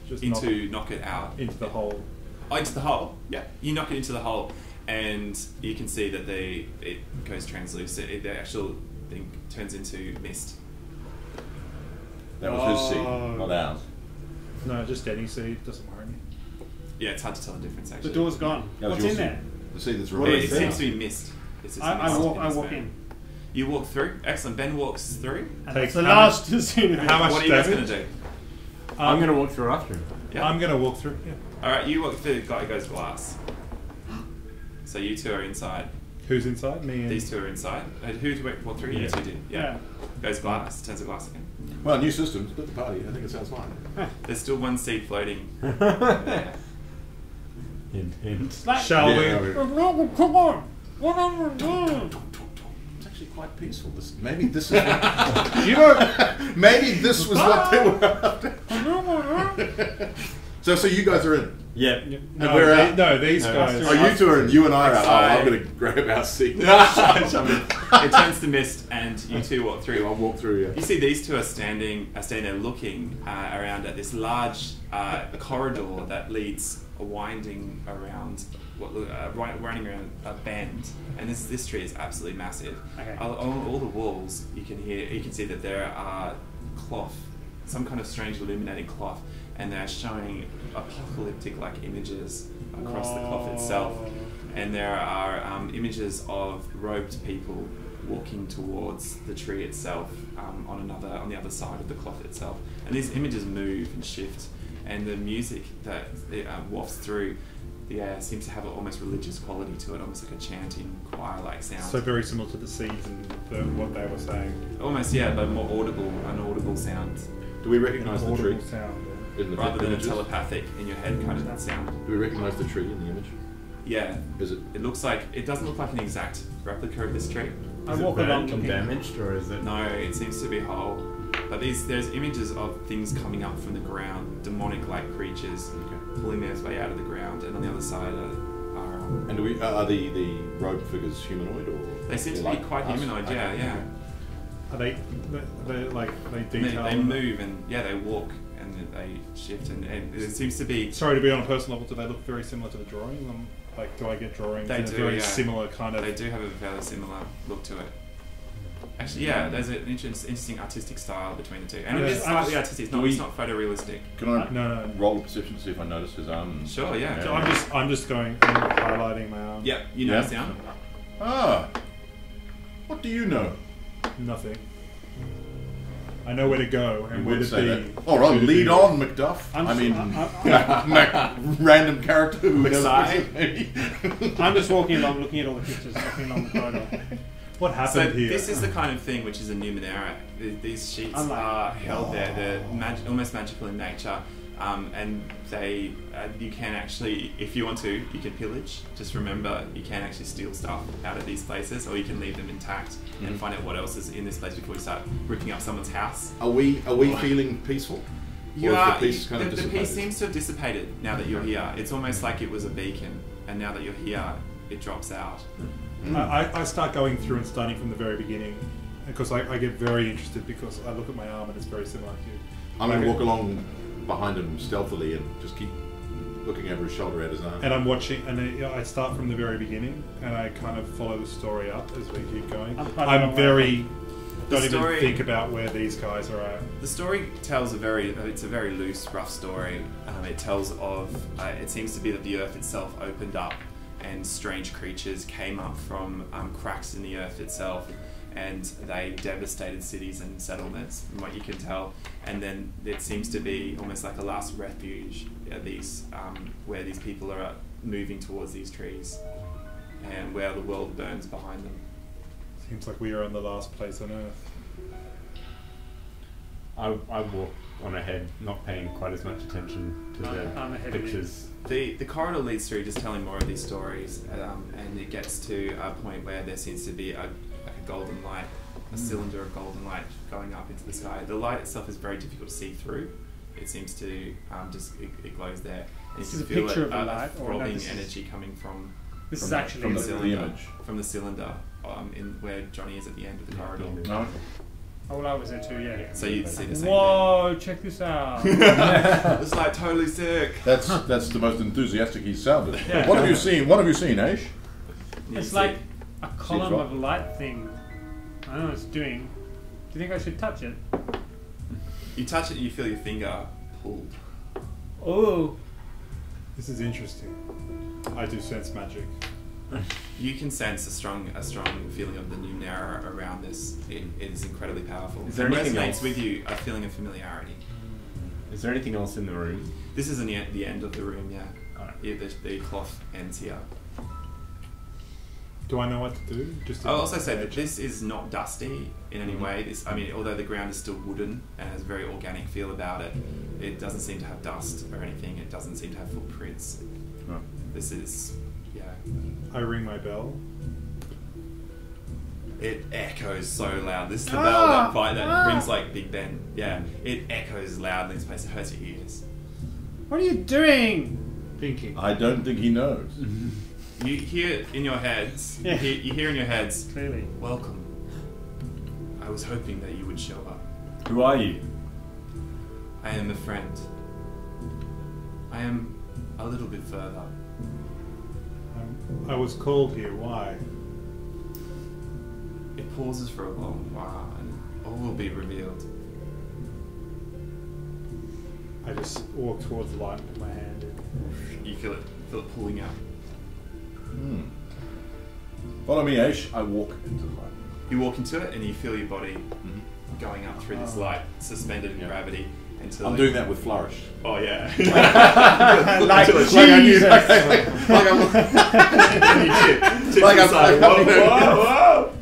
Just knock it out. into the hole. Oh, into the hole. Yeah. You knock it into the hole, and you can see that it goes translucent. The actual thing turns into mist. That was his seed, not ours. No, just any seed doesn't worry me. Yeah, it's hard to tell the difference The actually. door's gone. That was What's your in seed. there? The seed that's It, really it seems to be mist. It's just I mist walk this in. bag. You walk through. Excellent. Ben walks through. And Take that's the how last scene. how much What are you guys damage? going to do? I'm gonna walk through after him. Yeah. I'm gonna walk through. Yeah. All right. You walk through. The guy goes glass. So you two are inside. Who's inside? Me and These two are inside. Who did walk through? You Yeah. two did. Yeah. Yeah. Goes glass. Turns to glass again. Well, new system, split the party. I think it sounds fine. There's still one seed floating there. Hint, hint. Like, Shall Yeah, we? come on. What am I doing? It's actually quite peaceful. Maybe this is what, You know, maybe this was what they were after. So you guys are in. Yep. no, we're out. these No, guys. Oh, you two are in. You and I are out. Oh, Outside. I'm going to grab our seat. It turns to mist, and you two walk through. I'll walk through, yeah. You see these two are standing there looking around at this large corridor that leads winding around running around a bend, and this tree is absolutely massive. Okay. On all the walls, you can see that there are cloth, some kind of strange illuminating cloth, and they're showing apocalyptic-like images across the cloth itself. And there are images of robed people walking towards the tree itself on the other side of the cloth itself. And these images move and shift, and the music that it wafts through the air seems to have an almost religious quality to it, almost like a chanting choir-like sound. So very similar to the seeds and what they were saying. Almost, yeah, but more audible, unaudible sound. Do we recognise the tree Audible sound. in the Rather than a images? telepathic in your head kind of that sound. Do we recognise the tree in the image? Yeah. Is it? It looks like, it doesn't look like an exact replica of this tree. I Is it walk burnt along and looking. damaged, or is it? No, it seems to be whole. But there's images of things coming up from the ground, demonic-like creatures pulling their way out of the ground, and on the other side are And do we are the robed figures humanoid or? they seem to be like quite us? humanoid, Okay, yeah, yeah. okay. Are they They, detail? they move and yeah, they walk and they shift, and it seems to be. Sorry to be on a personal level. Do they look very similar to the drawings? Like, do I get drawings? They in a do, very yeah. similar kind of. They do have a fairly similar look to it. Actually, yeah, there's an interesting artistic style between the two, and Yeah. it is slightly artistic. It's not, Do it's we- not photorealistic. Can I No. roll a perception to see if I notice his arm? Sure, yeah. So I'm just going. I'm highlighting my arm. Yep, you know Yeah. the sound. Ah, what do you know? Nothing. I know where to go and You where would to say be. that. All right, Who to lead be. on, Macduff. I'm I s- mean, I- random character who never Macsai. I'm just walking along, looking at all the pictures, walking along the corridor. What So happened here? this is the kind of thing which is a Numenera. These sheets Unlike- are held there. They're almost magical in nature, and they you can actually, if you want to, you can pillage. Just remember, you can actually steal stuff out of these places, or you can leave them intact and find out what else is in this place before you start ripping up someone's house. Are we feeling peaceful? You Or is are. the peace kind of The dissipated? peace seems to have dissipated now that you're here. It's almost like it was a beacon, and now that you're here, it drops out. I start going through and starting from the very beginning because I get very interested because I look at my arm and it's very similar to you. I'm going to Like, walk along behind him stealthily and just keep looking over his shoulder at his arm. And I'm watching, and I start from the very beginning, and I kind of follow the story up as we keep going. I'm quite I'm long very. The Don't even story- think about where these guys are at. The story tells it's a very loose, rough story. It tells of, it seems to be that the earth itself opened up and strange creatures came up from cracks in the earth itself, and they devastated cities and settlements, from what you can tell. And then it seems to be almost like a last refuge, where these people are moving towards these trees, and where the world burns behind them. Seems like we are in the last place on Earth. I walk on ahead, not paying quite as much attention to I'm ahead the of you. pictures. The corridor leads through just telling more of these stories, and it gets to a point where there seems to be a golden light, a cylinder of golden light going up into the sky. The light itself is very difficult to see through. It seems to it glows there. And This you is can a feel picture of the a light, or no, throbbing this is- energy coming from This is From- actually from the the cylinder, image. from the cylinder, in where Johnny is at the end of the corridor. No? Oh, well, I was there too, yeah. So you'd see the same Whoa, check this out. thing. It's like totally sick. That's the most enthusiastic he's sounded. Yeah. What have you seen? What have you seen, Aish? You It's see like it. a column what? of light thing. I don't know what it's doing. Do you think I should touch it? You touch it, and you feel your finger pulled. Oh, This is interesting. I do sense magic. You can sense a strong feeling of the Numenera around this. It is incredibly powerful. Is there It anything resonates else? with you, a feeling of familiarity. Is there anything else in the room? This is the end of the room, yeah. Alright. Yeah, the cloth ends here. Do I know what to do? Just to I'll also say that gauge? this is not dusty in any way. Although the ground is still wooden and has a very organic feel about it, it doesn't seem to have dust or anything. It doesn't seem to have footprints. No. This is, yeah. I ring my bell. It echoes so loud. This is the bell that rings like Big Ben. Yeah, it echoes loud in this place. It hurts your ears. what are you doing? Thinking. I don't think he knows. You hear in your heads. Yeah. You hear in your heads. Clearly. Welcome. I was hoping that you would show up. Who are you? I am a friend. I am a little bit further. I was called here. Why? It pauses for a long while, and all will be revealed. I just walk towards the light and put my hand in. You feel it pulling out. Hmm. Follow me, Aish. I walk into the light. You walk into it, and you feel your body Mhm. going up through this Oh. light, suspended in Yeah. gravity, until I'm doing that with flourish. Oh yeah. Like Jesus.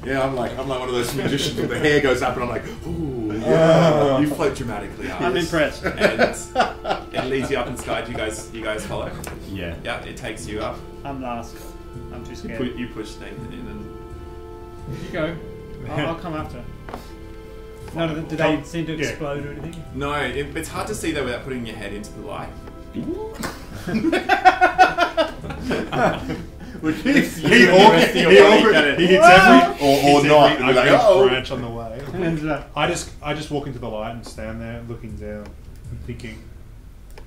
Yeah, I'm like one of those magicians with the hair goes up and I'm like, ooh, yeah. You float dramatically up. I'm impressed. And it leads you up in the sky. Do you guys follow? Yeah. Yeah, it takes you up. I'm last. I'm too scared. You push Nathan in and You go. I'll come after. No, do they seem to explode or anything? no, it's hard to see though without putting your head into the light. He hits every or not. ugly Like, oh. branch on the way. And, I just walk into the light and stand there looking down and thinking.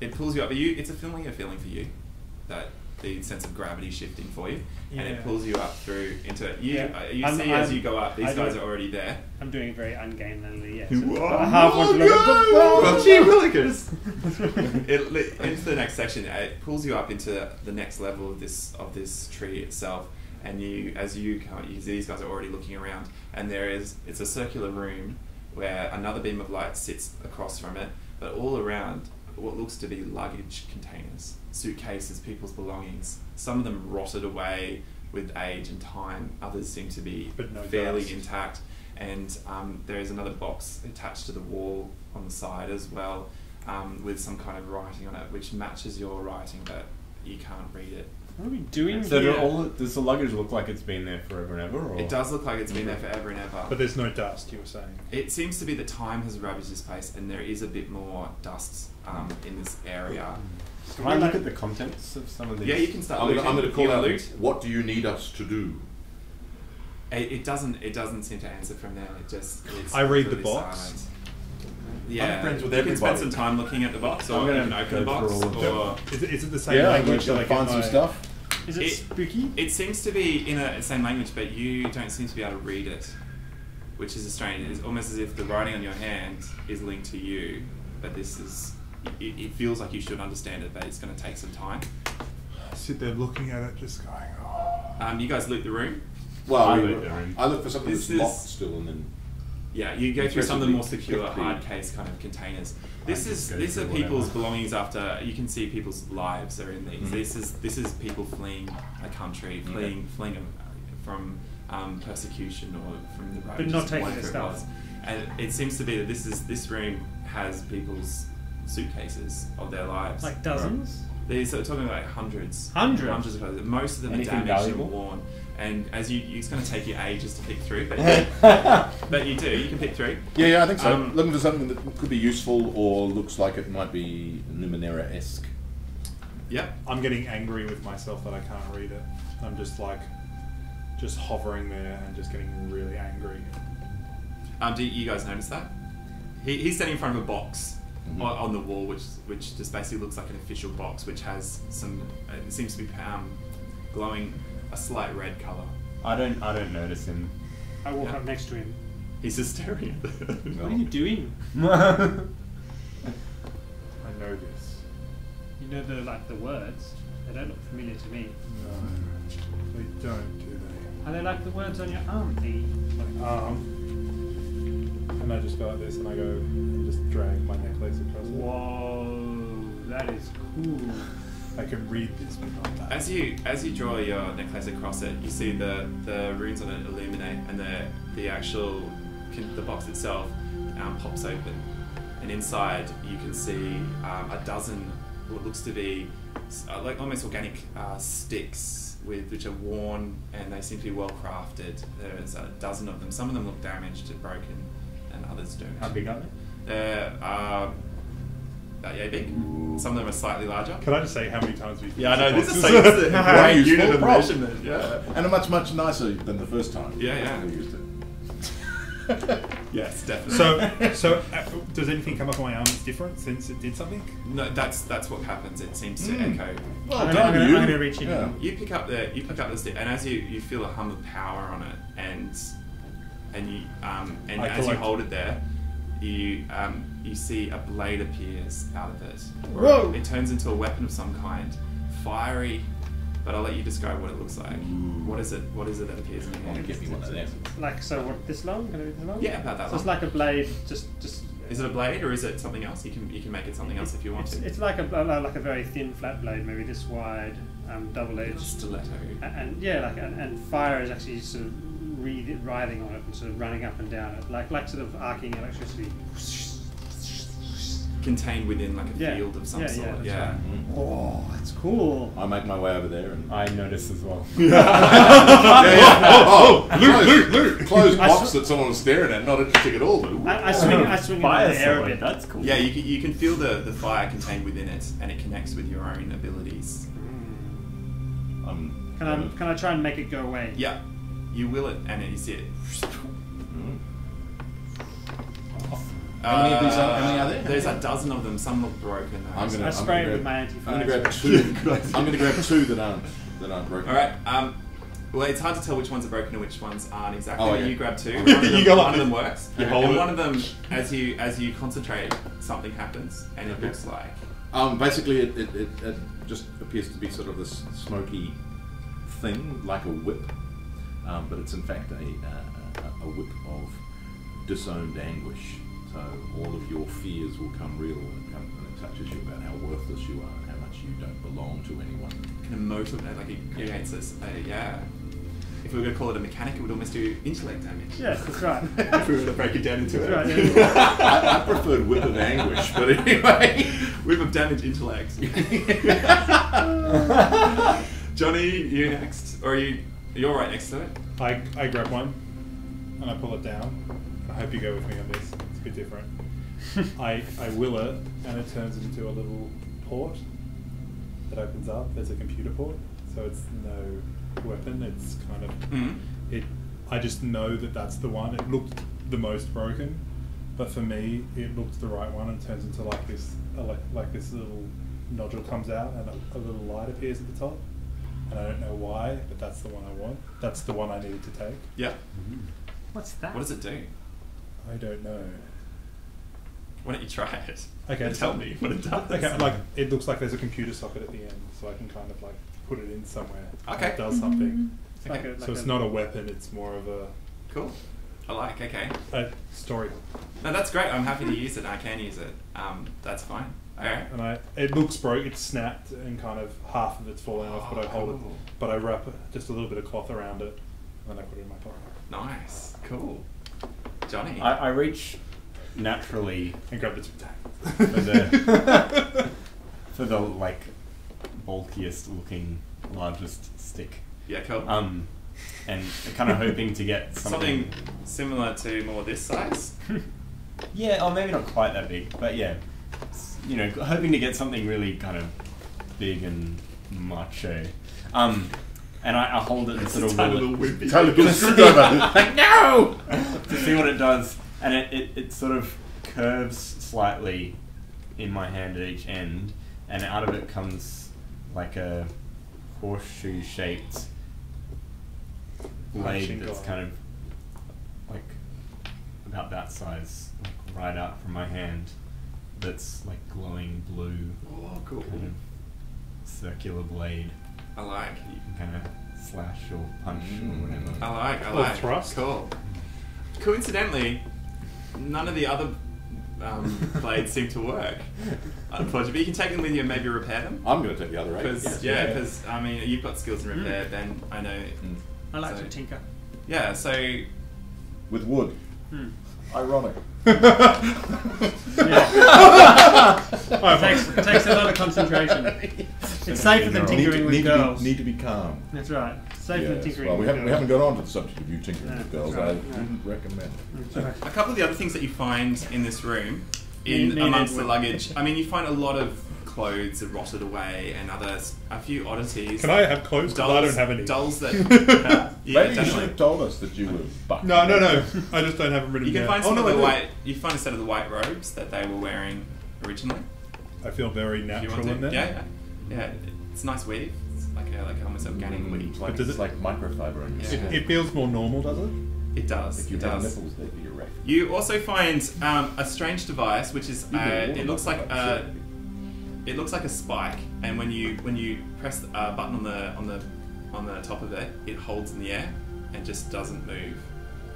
It pulls you up. It's a familiar feeling for you, that the sense of gravity shifting for you, and it pulls you up through into it. As you go up, these guys are already there. I'm doing it very ungainly, yes. Oh, I half want to look at well, gee, willikers. Into the next section, it pulls you up into the next level of this tree itself, and as you see these guys are already looking around, and it's a circular room where another beam of light sits across from it, but all around what looks to be luggage containers, suitcases, people's belongings. Some of them rotted away with age and time. Others seem to be fairly dust. intact. And there is another box attached to the wall on the side as well, with some kind of writing on it, which matches your writing, but you can't read it. What are we doing So here? does the luggage look like it's been there forever and ever? Or? It does look like it's been there forever and ever. But there's no dust, you were saying. It seems to be that time has ravaged this place, and there is a bit more dust in this area. Can I look at the contents of some of these? Yeah, you can start I'm looting. going to call You out. loot. What do you need us to do? It doesn't seem to answer from there. It's I read the completely box. silent. Yeah, I'm friends with you can spend everybody. some time looking at the box, I'm or you gonna can open the go box, for all of or Is it the same Yeah, I'm language going that to I find get some my- stuff. Is it spooky? it seems to be in the same language, but you don't seem to be able to read it, which is strange. It's almost as if the writing on your hand is linked to you, but this is. It feels like you should understand it, but it's going to take some time. I sit there looking at it, just going, oh. You guys loot the room. Well, I I look for something This that's locked is- still, and then Yeah, you go through some of the more secure, Quickly. hard case kind of containers. just go These are through people's whatever. belongings after. You can see people's lives are in these. Mhm. This is people fleeing a country, fleeing from persecution or from the ravages not of taking whatever the it stuff. was. And it seems to be that this room has people's suitcases of their lives. Like dozens? These are talking about hundreds. Hundreds? Hundreds of clothes. Most of them Anything are damaged valuable? and worn. And as it's going to take you ages to pick through, but but you do. You can pick through. yeah, I think so. Um, Looking for something that could be useful or looks like it might be Numenera-esque. Yep. I'm getting angry with myself that I can't read it. I'm just hovering there and just getting really angry. Do you guys notice that? He's standing in front of a box Mhm. on the wall, which just basically looks like an official box, which has some. It seems to be glowing a slight red color. I don't notice him. I walk Yeah. up next to him. He's just staring at the. What are you doing? I know this. You know the words. They don't look familiar to me. No, they don't, do they? Are they like the words on your arm thingy? And I just go like this and I go and just drag my necklace across it. Whoa, that is cool. I can read this, but not that. As you draw your necklace across it, you see the runes on it illuminate, and the actual the box itself pops open, and inside you can see a dozen what looks to be like almost organic sticks which are worn, and they seem to be well crafted. There's a dozen of them. Some of them look damaged and broken, and others don't. How big are they? They're about yay big. Some of them are slightly larger. Can I just say how many times we've Yeah, I know. This is boxes? like a Very great unit useful of prop. measurement. Yeah. And a much nicer than the first time. Yeah. we used it. Yes, definitely. So does anything come up on my arm that's different since it did something? No, that's what happens. It seems to echo. Well I'm done, gonna- you. I'm gonna reach in. Yeah. You pick up the stick, and as you feel a hum of power on it, and you and I as you collect- hold it there, you see a blade appears out of it. Whoa! It turns into a weapon of some kind, fiery. But I'll let you describe what it looks like. What is it? What is it that appears in your Want to hand? get me one of them? Like, so what, this long? Gonna be this long? Yeah, about that So it's long. like a blade, just Is it a blade or is it something else? You can make it something else if you want to. It's like a very thin flat blade, maybe this wide, double-edged. Stiletto. And and fire is actually sort of writhing on it and sort of running up and down it, like sort of arcing electricity. Contained within like a field of some sort. That's Yeah. right. Oh, that's cool. I make my way over there and I notice as well. loot. Closed box that someone was staring at, not interesting at all. I swing in the air a bit. That's cool. Yeah, you can feel the fire contained within it, and it connects with your own abilities. Can I try and make it go away? Yeah, you will it, and you see it. How many of these how many are there? There's a dozen of them. Some look broken. Though. I spray it with my anti-fire. I'm going to grab two. I'm going to grab two that aren't broken. All right. Well, it's hard to tell which ones are broken and which ones aren't exactly. Oh, but yeah. you grab two. You One of them works, You and hold it. one of them, as you concentrate, something happens, and it looks like. Basically, it just appears to be sort of this smoky thing, like a whip, but it's in fact a whip of disowned anguish. So all of your fears will come real when it touches you about how worthless you are and how much you don't belong to anyone. Kind of motivate, like it creates this. Yeah. If we were going to call it a mechanic, it would almost do intellect damage. Yes, that's right. If we were to break it down into That's it. right, yeah. I preferred whip of anguish, but anyway. Whip of damage intellect. Johnny, you next, or you're right next to it. I grab one and I pull it down. I hope you go with me on this. It's a bit different. I will it, and it turns into a little port that opens up. There's a computer port, so it's no weapon. It's kind of it. I just know that that's the one. It looked the most broken, but for me, it looked the right one, and turns into like this little nodule comes out, and a little light appears at the top. And I don't know why, but that's the one I want. That's the one I needed to take. Yeah. What's that? What does it do? I don't know. Why don't you try it? Okay, And tell me what it does. Okay, like it looks like there's a computer socket at the end, so I can kind of like put it in somewhere. Okay. It does something. It's like Okay. So it's not a weapon; it's more of Cool. I like. Okay. a story. No, that's great. I'm happy to use it. I can use it. That's fine. Okay. And it looks broke. It's snapped and kind of half of it's falling off, but I hold it. Cool. But I wrap just a little bit of cloth around it, and then I put it in my pocket Nice. Cool. Johnny. I reach naturally and grab the two tags. for the like bulkiest looking, largest stick. Yeah. Cool. And kind of hoping to get Something similar to more this size. Yeah, or maybe not quite that big, but yeah, you know, hoping to get something really kind of big and macho. And I hold it and sort of will it Totally put a screwdriver. Like, no! to see what it does, and it sort of curves slightly in my hand at each end, and out of it comes like a horseshoe-shaped blade that's kind of like about that size, like right out from my hand. That's like glowing blue, Oh, cool. kind of circular blade. I like. You can kind of slash or punch or whatever. I like. Or thrust. Cool. Coincidentally, none of the other blades seem to work. Unfortunately, but you can take them with you and maybe repair them. I'm going to take the other eight. Because I mean, you've got skills in repair, Ben. I know. I like So- to tinker. Yeah. So With wood. Ironic. It takes a lot of concentration. It's safer than tinkering with girls. Need to be calm. That's right. Safer than Yes. tinkering Well, we with haven't girls. got on to the subject of you tinkering No, with girls. that's I right. wouldn't recommend it. That's right. a couple of the other things that you find in this room, Me and amongst the Edward. luggage, I mean, you find a lot of clothes that rotted away and a few oddities. Can I have clothes? 'Cause I don't have any. Dolls that. yeah, Maybe you should definitely. have told us that you were bucked. No. I just don't have them written You can down. find some no, of the I do. white. You find a set of the white robes that they were wearing originally. I feel very If you natural want to. in there. Yeah. It's a nice weave. It's like almost organic weave. It's like, does it's it- like microfiber on your Yeah. skin. It feels more normal, does it? It does. If you It have does. nipples, they'd be erect. You also find a strange device, which is it looks like it looks like a spike, and when you press a button on the top of it, it holds in the air and just doesn't move.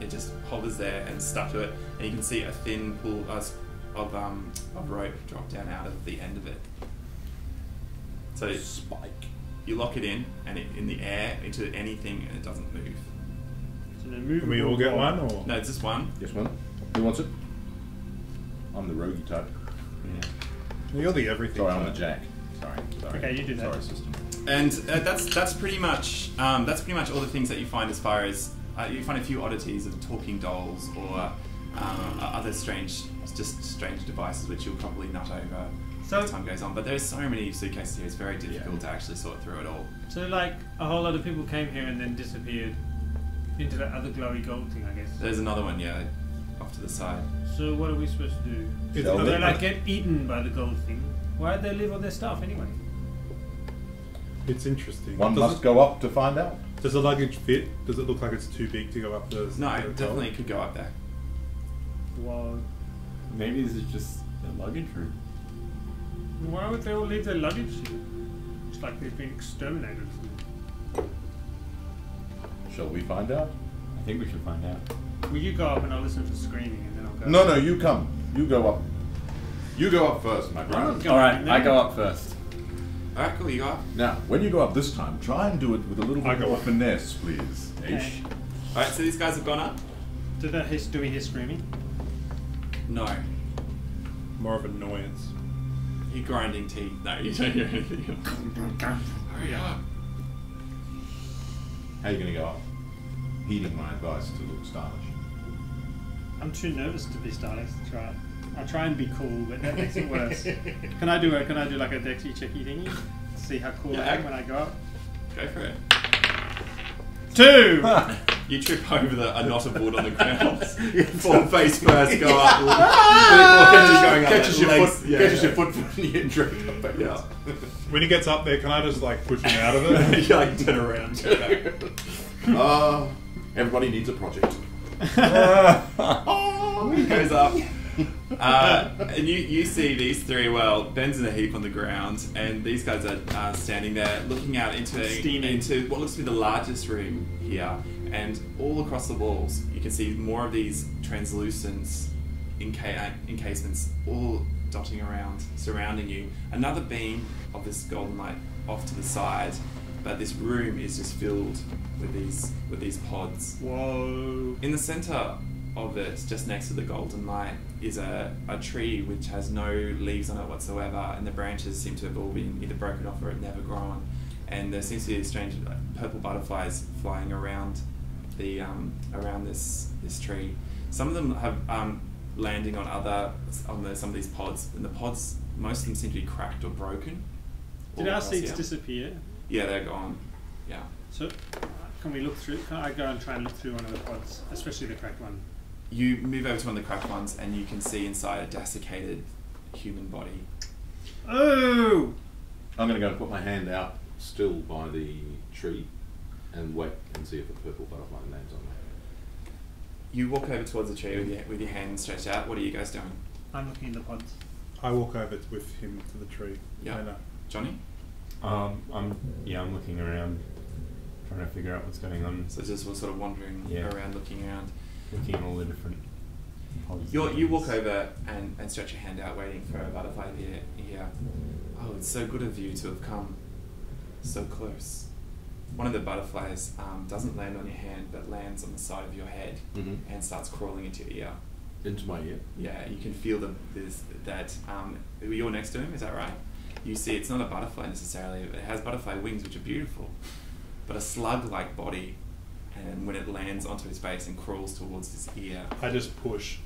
It just hovers there and stuck to it, and you can see a thin of rope drop down out of the end of it. So Spike. you lock it in, and in the air into anything, and it doesn't move. It's an Can immovable we all get rod. one, or No, it's just one. Yes, one. Who wants it? I'm the roguey type. Yeah. you're the everything? Sorry, I'm the type. Jack. Sorry. Okay, you do that. Sorry, system. And that's pretty much all the things that you find as far as you find a few oddities of talking dolls or other strange devices which you'll probably nut over as time goes on. But there's so many suitcases here; it's very difficult to actually sort through it all. So like a whole lot of people came here and then disappeared into that other glowy gold thing, I guess. There's another one, yeah, off to the side. So what are we supposed to do? It's Shall Do we? they like get eaten by the gold thing? Why'd they leave all their stuff anyway? It's interesting. One does must go up to find out. Does the luggage fit? Does it look like it's too big to go up the? No, the definitely could go up there. Well, Maybe this is just the luggage room. why would they all leave their luggage here? It's like they've been exterminated. Shall we find out? I think we should find out. Will you go up and I'll listen for screaming and then I'll go? No, you come. You go up. You go up first, my I'm friend. not going Alright, there. I go up first. All right, cool. You go up. Now, when you go up this time, try and do it with a little I bit go more up. finesse, please. Okay. Ish. All right, so these guys have gone up. Do we hear screaming? No, More of annoyance. you're grinding teeth. No, you don't hear anything. Hurry up. How are you going to go up? Heeding my advice to look stylish. I'm too nervous to be stylish. I'll try and be cool, but that makes it worse. Can I do like a dexy checky thingy? See how cool I am when I go up. Go for it. 2! You trip over a knot of wood on the ground. Fall face first, go up. Catches your foot when you get dragged up. Yeah. When he gets up there, can I just like push him out of it? You like turn around, turn back. Everybody needs a project. He goes up. And you see these three, well, Ben's in a heap on the ground, and these guys are standing there looking out into what looks to be the largest room here. And all across the walls, you can see more of these translucent encasements all dotting around, surrounding you. Another beam of this golden light off to the side, but this room is just filled with these pods. Whoa. In the center of it, just next to the golden light, is a tree which has no leaves on it whatsoever, and the branches seem to have all been either broken off or have never grown. And there seems to be strange purple butterflies flying around around this tree. Some of them have landing on some of these pods, and the pods, most of them seem to be cracked or broken. Did all our across seats here. disappear? Yeah, they're gone. Yeah. So, can we look through? Can I go and try and look through one of the pods, especially the cracked one? You move over to one of the cracked ones, and you can see inside a desiccated human body. Oh! I'm going to go and put my hand out still by the tree and wait and see if a purple butterfly lands on me. You walk over towards the tree with your hand stretched out. What are you guys doing? I'm looking in the pods. I walk over with him to the tree. Yeah. I know. Johnny? I'm looking around, trying to figure out what's going on. So just sort of wandering around, looking around. Looking at all the different pods. You walk over and stretch your hand out, waiting for a butterfly to be here. Oh, it's so good of you to have come so close. One of the butterflies doesn't land on your hand, but lands on the side of your head and starts crawling into your ear. Into my ear? Yeah, you can feel you're next to him, is that right? You see it's not a butterfly necessarily, but it has butterfly wings, which are beautiful, but a slug-like body, and when it lands onto his face and crawls towards his ear... I just push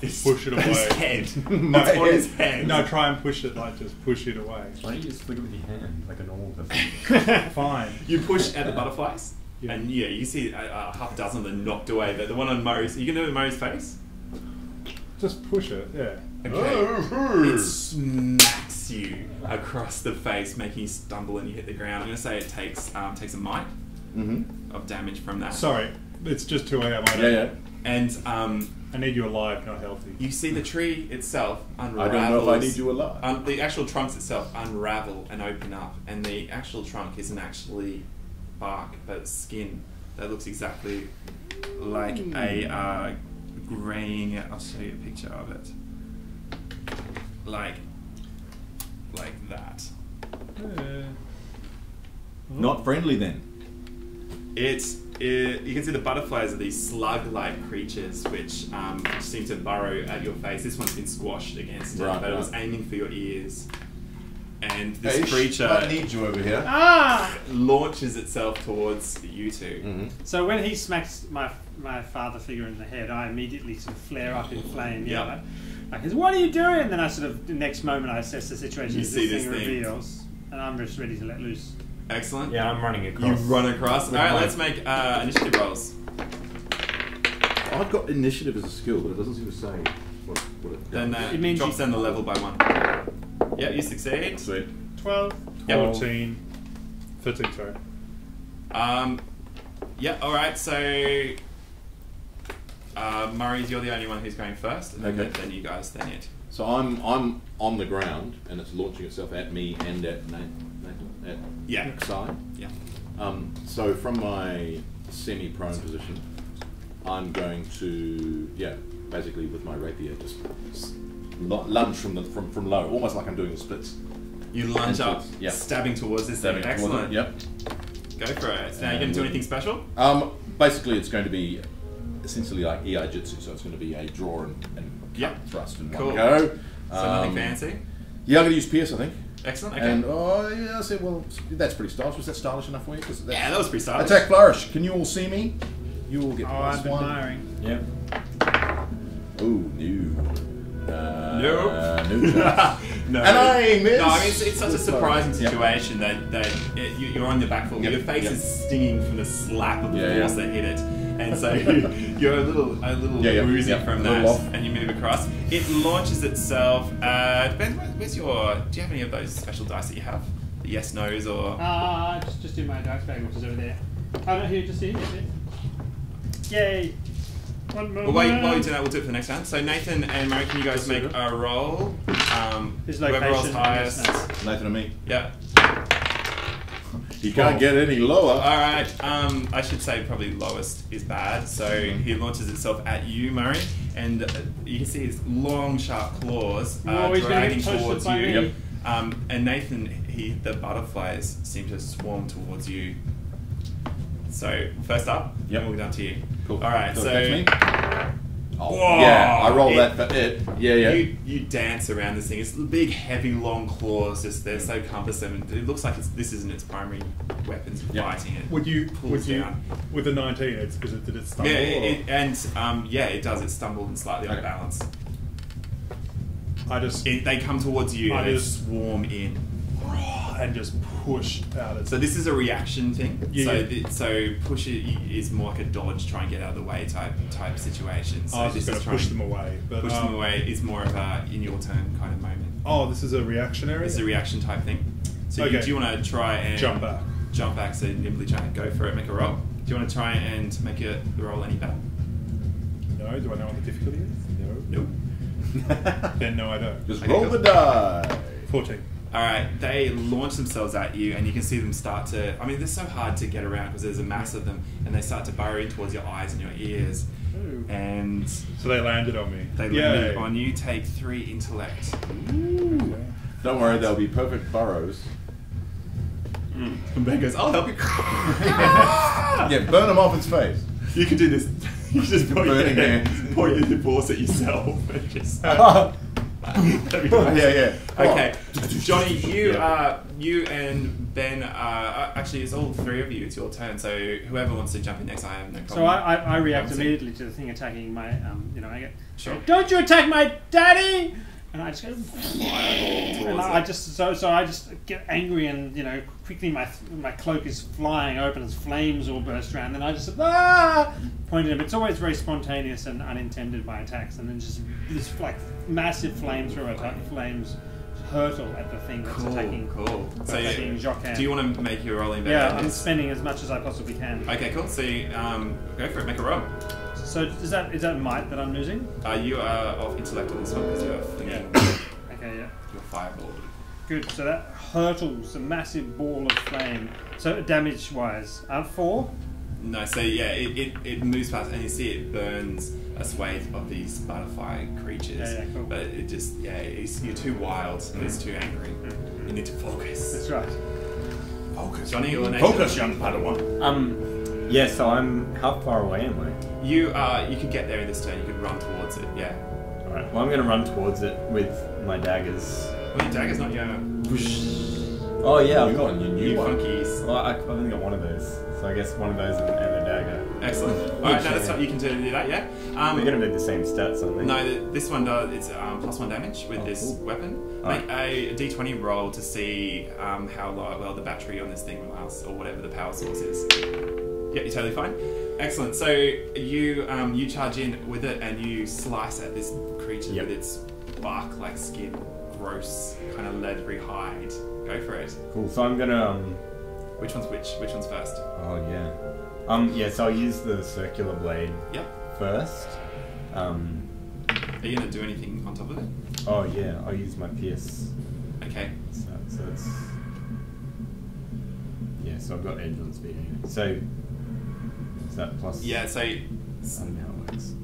it away. His head. It's My on his head. No, try and push it, like just push it away. Why don't you just flick it with your hand, like a normal person? Fine. You push at the butterflies, Yeah. and you see a half dozen of them knocked away, but the one on Murray's... You can do it with Murray's face? Just push it, yeah. Okay. It smacks you across the face, making you stumble and you hit the ground. I'm going to say it takes a might of damage from that. Sorry, it's just 2 a.m. Yeah. And I need you alive, not healthy. you see the tree itself I unravels. don't know if I need you alive. The actual trunks itself unravel and open up, and the actual trunk isn't actually bark, but skin that looks exactly like a graying... I'll show you a picture of it. like that. Not friendly then. You can see the butterflies are these slug-like creatures which seem to burrow at your face. This one's been squashed against it, but it was aiming for your ears. And this creature I need you over here. launches itself towards you two. Mm-hmm. So when he smacks my father figure in the head, I immediately sort of flare up in flame. Yeah. Like, what are you doing? And then I sort of, the next moment I assess the situation You as see this this thing thing. reveals. And I'm just ready to let loose. Excellent. Yeah, I'm running You across. run across. With Alright, my- let's make initiative rolls. I've got initiative as a skill, but it doesn't seem to say what it Then does. It means drops you- down the level by 1. Yep, you succeed. Sweet. 12. Yep. 13, sorry. Yeah, alright, so Murray's, you're the only one who's going first, and Okay. then you guys, then it. So I'm on the ground, and it's launching itself at me and at Nathan, at Yeah. side. Yeah. So from my semi-prone position, I'm going to basically with my rapier just lunge from low, almost like I'm doing the splits. You lunge And up, yeah. stabbing towards this thing. Stabbing towards Excellent. it, Yep. Go for it. So now, you going to do anything special? Basically, it's going to be essentially like EI Jitsu, so it's going to be a draw and cut Yep. thrust in Cool. one go. So nothing fancy? Yeah, I'm going to use Pierce, I think. Excellent, okay. And I said, well, that's pretty stylish. Was that stylish enough for you? Yeah, that was pretty stylish. Attack Flourish. Can you all see me? You all get Oh, plus I'm one. admiring. Yep. Oh, no. Nope. No chance. No. And I miss. No, I mean, it's such a surprising Yep. situation that you're on your back foot. Yep. Your face Yep. is stinging from the slap of the Yeah, force yeah. that hit it. And so you're a little Yeah, yeah, woozy yeah, from a that, little off. and you move across. It launches itself. Ben, where's your? Do you have any of those special dice that you have? The yes, nos, or? Just in my dice bag, which is over there. Oh, no, here, just here. Yay! One more. Well, while you do that, we'll do it for the next round. So Nathan and Murray, can you guys make a roll? His Whoever rolls location, highest. yes, Nathan and me. Yeah. You can't get any lower. Alright, I should say probably lowest is bad. So he launches itself at you, Murray, and you can see his long, sharp claws Oh, he's gonna dragging get toasted towards by you. me. And Nathan, the butterflies seem to swarm towards you. So first up, Yep. we'll go down to you. Cool. Alright, So so that's me. Oh, Whoa. yeah, I roll that for it. Yeah, yeah. you dance around this thing. It's big, heavy, long claws. Just they're so cumbersome, and it looks like this isn't its primary weapons for Yep. fighting it. Would you Pulls down. with the 19? Did it stumble? Yeah, or- it does. It stumbled and slightly off Okay. balance. I just They come towards you I and they just- swarm in. and just push out. So this is a reaction thing. Yeah. So push is more like a dodge, try and get out of the way type situation. So I was this just is going to push trying- them away. But, Push them away is more of a in your turn kind of moment. Oh, this is a reactionary? It's a reaction type thing. So Okay. do you want to try and Jump back. Jump back, so nimbly try and go for it, make a roll. Do you want to try and make the roll any better? No? Do I know what the difficulty is? No. Nope. Then no, I don't. Just Okay, roll cool. the die. 14. Alright, they launch themselves at you, and you can see them start to. I mean, they're so hard to get around because there's a mass of them, and they start to burrow in towards your eyes and your ears. Ooh. And So they landed on me. they land on you. Take 3 intellect. Ooh. Don't worry, they'll be perfect burrows. And Ben goes, "I'll help you." Yeah, burn them off its face. You can do this. You just point Burning your, hands. point your divorce at yourself and just. That'd be Yeah, nice. yeah. Okay, Oh. Johnny, you Yeah. you and Ben actually it's all 3 of you. It's your turn. So whoever wants to jump in next, I have no problem. So I react Obviously. immediately to the thing attacking my, I get, Sure. don't you attack my daddy! And I just go, and Towards I it. just, so I just get angry and, quickly my cloak is flying open as flames all burst around, and I just, point at him. It's always very spontaneous and unintended, my attacks, and then just this like massive flamethrower type flames hurtle at the thing that's attacking. Cool. So attacking Jockin. do you want to make your rolling better? Yeah, I'm spending as much as I possibly can. Okay, cool. So go for it. Make a roll. So is that might that I'm losing? You are off intellect on this one because you're flinging Okay, yeah. your fireball. Good. So that hurtles a massive ball of flame. So damage wise, 4. No, so yeah, it moves past and you see it burns a swathe of these butterfly creatures. Yeah, cool. But it just, you're too wild and it's too angry. You need to focus. That's right. Focus. Johnny or Nathan? Focus, young Padawan. Yeah, so how far away am I? You could get there in this turn, you could run towards it, yeah. Alright, well I'm going to run towards it with my daggers. Well, your dagger's not your Oh yeah, I've You got got your new new one. funkies. Well, I've only got one of those, so I guess one of those and a dagger. Excellent. Alright, no, that's not, you can do that, yeah? They're going to be the same stats, aren't they? No, this one does, it's +1 damage with this cool. weapon. Alright. Make a d20 roll to see how well the battery on this thing lasts, or whatever the power source is. Yeah, you're totally fine. Excellent. So you charge in with it and you slice at this creature with its bark-like skin, gross, kind of leathery hide. Go for it. Cool, so I'm going to... Which one's which? Which one's first? Oh yeah. So I'll use the circular blade Yep. first. Are you going to do anything on top of it? Oh yeah, I'll use my pierce. Okay. So it's... Yeah, so I've got edge on speed anyway. So... Is that plus... Yeah, so... I don't know how it works.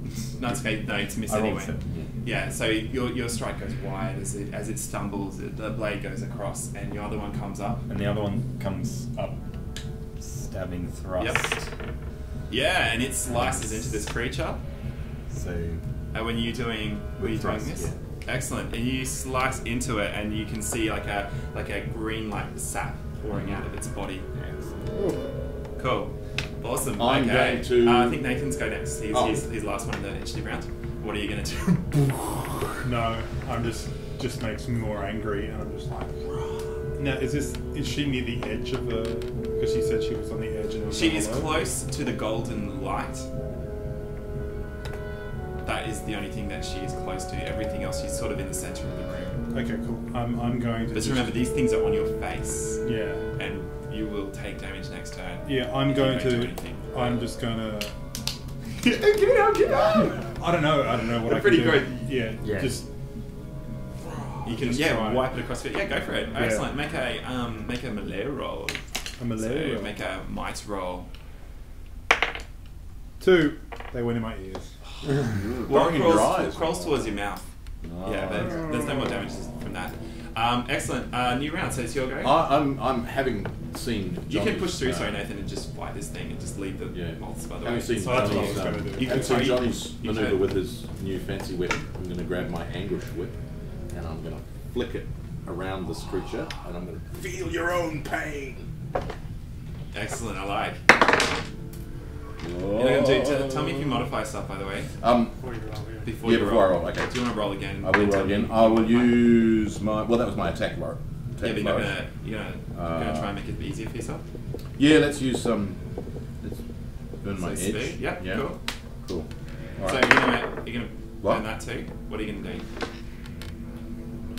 No, it's okay. No, it's a miss I rolled anyway. 7, Yeah, so your strike goes wide as it stumbles, the blade goes across, and your other one comes up. And the other one comes up, stabbing thrust. Yep. Yeah, and it slices into this creature. So... When you're doing thrust, this, yeah. excellent. And you slice into it, and you can see like a green sap pouring out of its body. Excellent. Cool, awesome. I'm okay. going to- I think Nathan's go next. He's Oh. his last one in the initiative round. What are you gonna do? No, I'm just makes me more angry, and I'm just like. Now, is she near the edge of the? Because she said she was on the edge. And it was She on is the low. close to the golden light. That is the only thing that she is close to. Everything else, she's sort of in the center of the room. Okay, cool. I'm going to. But remember, these things are on your face, Yeah. and you will take damage next turn. Yeah, I'm if you going don't do to. anything. I'm just gonna. Get out! I don't know what I Pretty can do. good. Yeah. Just. You can Just try. wipe it across it. Yeah, go for it. Yeah. Excellent. Make a melee roll. A melee So roll. make a might roll. 2. They went in my ears. Well, Burning your eyes. crawls towards your mouth. Oh. Yeah, but there's no more damage from that. Excellent. New round. So it's your go. I'm having seen. You can Johnny's, push through, sorry, Nathan, and just fight this thing and just leave the moths by the way. Having seen So that's what I was Johnny's, gonna gonna do. do. You can having seen sorry, Johnny's you maneuver can- with his new fancy weapon, I'm going to grab my anguish whip and I'm going to flick it around this creature and I'm going to feel your own pain. Excellent. I like. You're gonna tell me if you modify stuff, by the way, before Yeah, you before roll. I roll, okay. Do you want to roll again? I will and tell roll me again. if I you will modify? use my. Well, that was my attack roll. Yeah, but Flourish. you're gonna try and make it easier for yourself. Yeah, let's use some. Let's burn my So edge. speed, yep, Yeah. cool. Cool. All So right. you're gonna What? burn that too. What are you gonna do?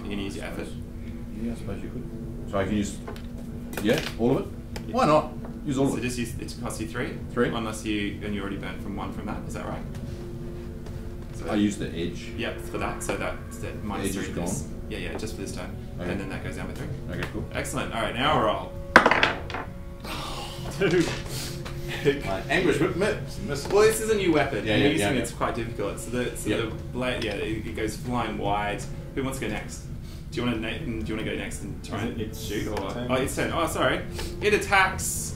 You're gonna use your effort. Yeah, I suppose you could. So I can use. Yeah, all of it. Why not? Use all So of it. just use it costs you 3. 3. Unless you already burnt from 1 from that. Is that right? So I use the edge. Yep, for that. So that's the minus The edge 3 is this. gone. Yeah, just for this turn. Okay. And then that goes down by 3. Okay, cool. Excellent. All right, now roll. 2. My anguish whip miss. Well, this is a new weapon. Yeah, and yeah, using yeah, it's quite difficult. So Yep. the blade, it goes flying wide. Who wants to go next? Do you want to, Nathan? Do you want to go next and try and It's shoot? Or turn. oh, it's turn. Oh, sorry. It attacks.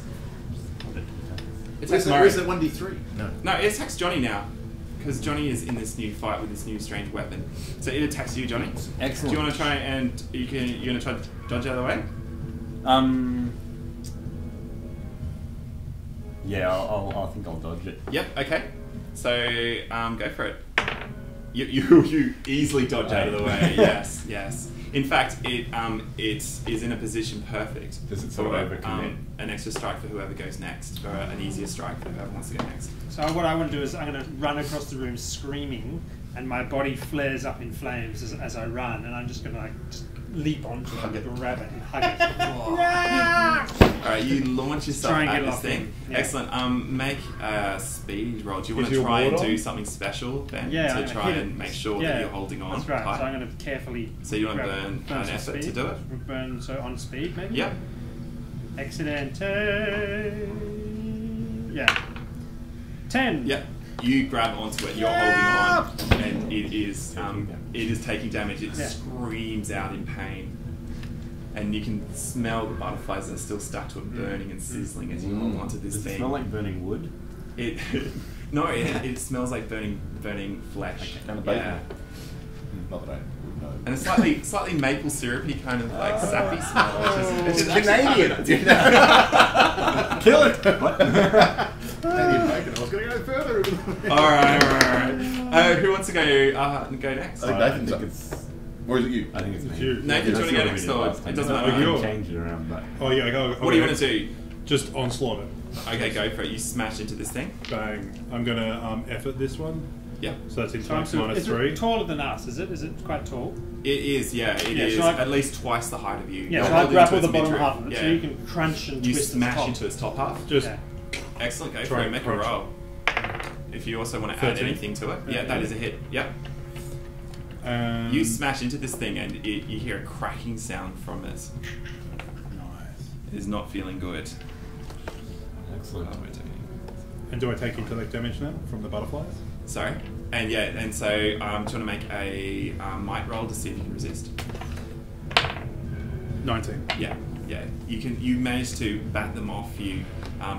It attacks Where's Murray. that 1d3? No, it attacks Johnny now, because Johnny is in this new fight with this new strange weapon. So it attacks you, Johnny. Excellent. Do you want to try and you're gonna try to dodge out of the way? Yeah, I think I'll dodge it. Yep. Okay. So go for it. You easily dodge out of the way. Yes. In fact, it is in a position perfect. Does it sort of overcommit? An extra strike for whoever goes next, or an easier strike for whoever wants to go next. So what I want to do is I'm going to run across the room screaming, and my body flares up in flames as I run, and I'm just going to just leap onto it, grab it, and hug it. All right, you launch yourself Try and at get this locked thing. in, yeah. Excellent. Make a speed roll. Do you want Is to your try and ward do on? something special then Yeah, to I'm try gonna hit and it. make sure Yeah, that you're holding on That's right. tight? So I'm going to carefully. So you want to grab- burn an some effort to speed. do it? Burn on speed maybe. Yep. Accident. Yeah. 10. Yep. You grab onto it. You're holding on, and it is taking damage. It Yeah. screams out in pain, and you can smell the butterflies that are still stuck to it, burning and sizzling as you hold onto this Does it thing. smell like burning wood? It no, it smells like burning flesh. Kind of Yeah. bacon. Not that I would know. And a slightly maple syrupy kind of like sappy smell. Which is Canadian. Kill it! What? Canadian bacon. I was going to go further. All right. Who wants to go next? I think Nathan's up. Or is it you? I think it's It's me. you. Nathan, That's do you want to go what next we did or last time. it doesn't No, matter? you- I can change it around, but Oh yeah, go. What do you want to do? Just onslaught it. Okay, go for it. You smash into this thing. Bang. I'm gonna effort this one. Yep. So that's in So I'm flanks minus is 3. it taller than us? Is it quite tall? It is, yeah. It Yeah, is so I- at least twice the height of you. Yeah, You're so I holding grapple to the its bottom midriff. half of it, so Yeah. you can crunch and You twist its smash top. into its top half. Just Yeah. Excellent. Go for Try it. and Make a crunch roll. If you also want to add 13. anything to it. Yeah, that is a hit. Yep. You smash into this thing and you hear a cracking sound from it. Nice. It is not feeling good. excellent. Oh, we're taking- And do I take intellect damage now from the butterflies? Sorry. And so do you want to make a might roll to see if you can resist? 19. Yeah. You manage to bat them off.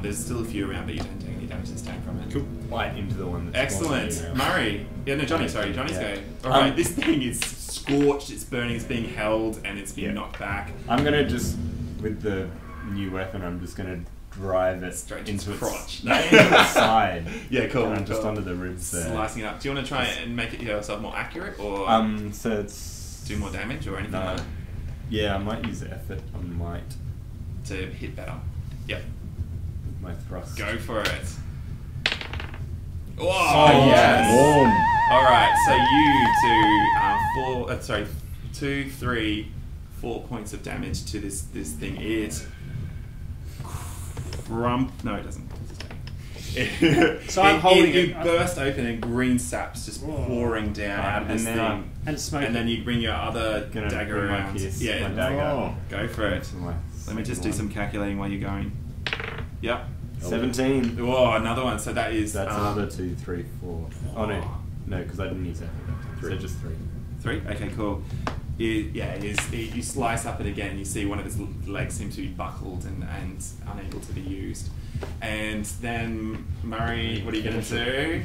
There's still a few around, but you don't take any damage this time from it. Cool. Bite into the one that's Excellent, smaller than you now. Murray. Yeah, no, Johnny. Sorry, Johnny's Yeah. go. All right, this thing is scorched. It's burning. It's being held, and it's being Yeah. knocked back. I'm gonna just, with the new weapon, I'm just gonna drive it Straight to into its crotch. No, into its side. Yeah, cool. And just cool. under the ribs there. Slicing it up. Do you want to try and make it yourself more accurate, or So it's do more damage, or anything no. like that Yeah, I might use effort on might to hit better? Yep. with my thrust. Go for it. Oh, Oh, yes. Warm. All right, so you do 2, 3, 4 points of damage to this thing. It no, it doesn't. So I'm holding You it. burst open and green sap's just pouring down out of And this then thing, And smoke. and then you bring your other Gonna dagger bring my around. pierce, Yeah, my dagger. Oh. go for it. To my Let me just do second some one. calculating while you're going. Yep. 17. Oh, another one. So that is That's another 2, 3, 4. Oh no, because I didn't use effort. So just 3. 3. Okay, cool. You slice up it again. You see one of its legs seem to be buckled and unable to be used. And then Murray, what are you going to do?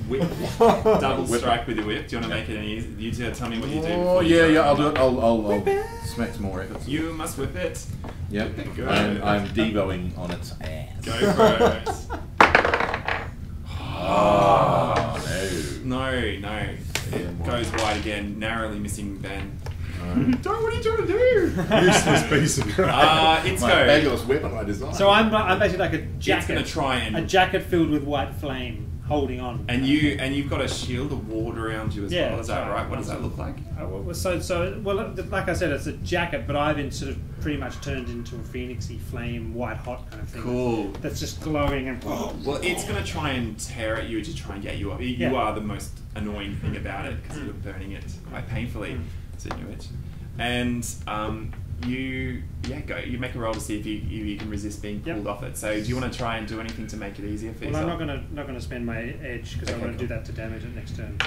Whip, double strike with your whip. Do you want to make it any easier? You two tell me what you do. Oh before you yeah, try. yeah. I'll do it. I'll smack some more efforts. You must whip it. Yep. Good. I'm devoing on its ass. Go for it. Oh no. No. It goes wide again, narrowly missing Ben. Alright. Don't. What are you trying to do? Useless piece of crap. It's My go. fabulous weapon I designed. So I'm basically like a It's jacket. going to try a and jacket filled with white flame, holding on. and you've got a shield, a ward around you as Yeah, well. Is that that's right? right. What does that look like? Well, like I said, it's a jacket, but I've been sort of pretty much turned into a phoenixy flame, white hot kind of thing. Cool. That's just glowing and. Well, it's going to try and tear at you to try and get you up. You Yeah. are the most annoying thing about it because you're burning it quite painfully. So you it, and you make a roll to see if you can resist being pulled off it. So do you want to try and do anything to make it easier for Well, yourself? I'm not gonna spend my edge because I Okay, want to cool. do that to damage it next turn.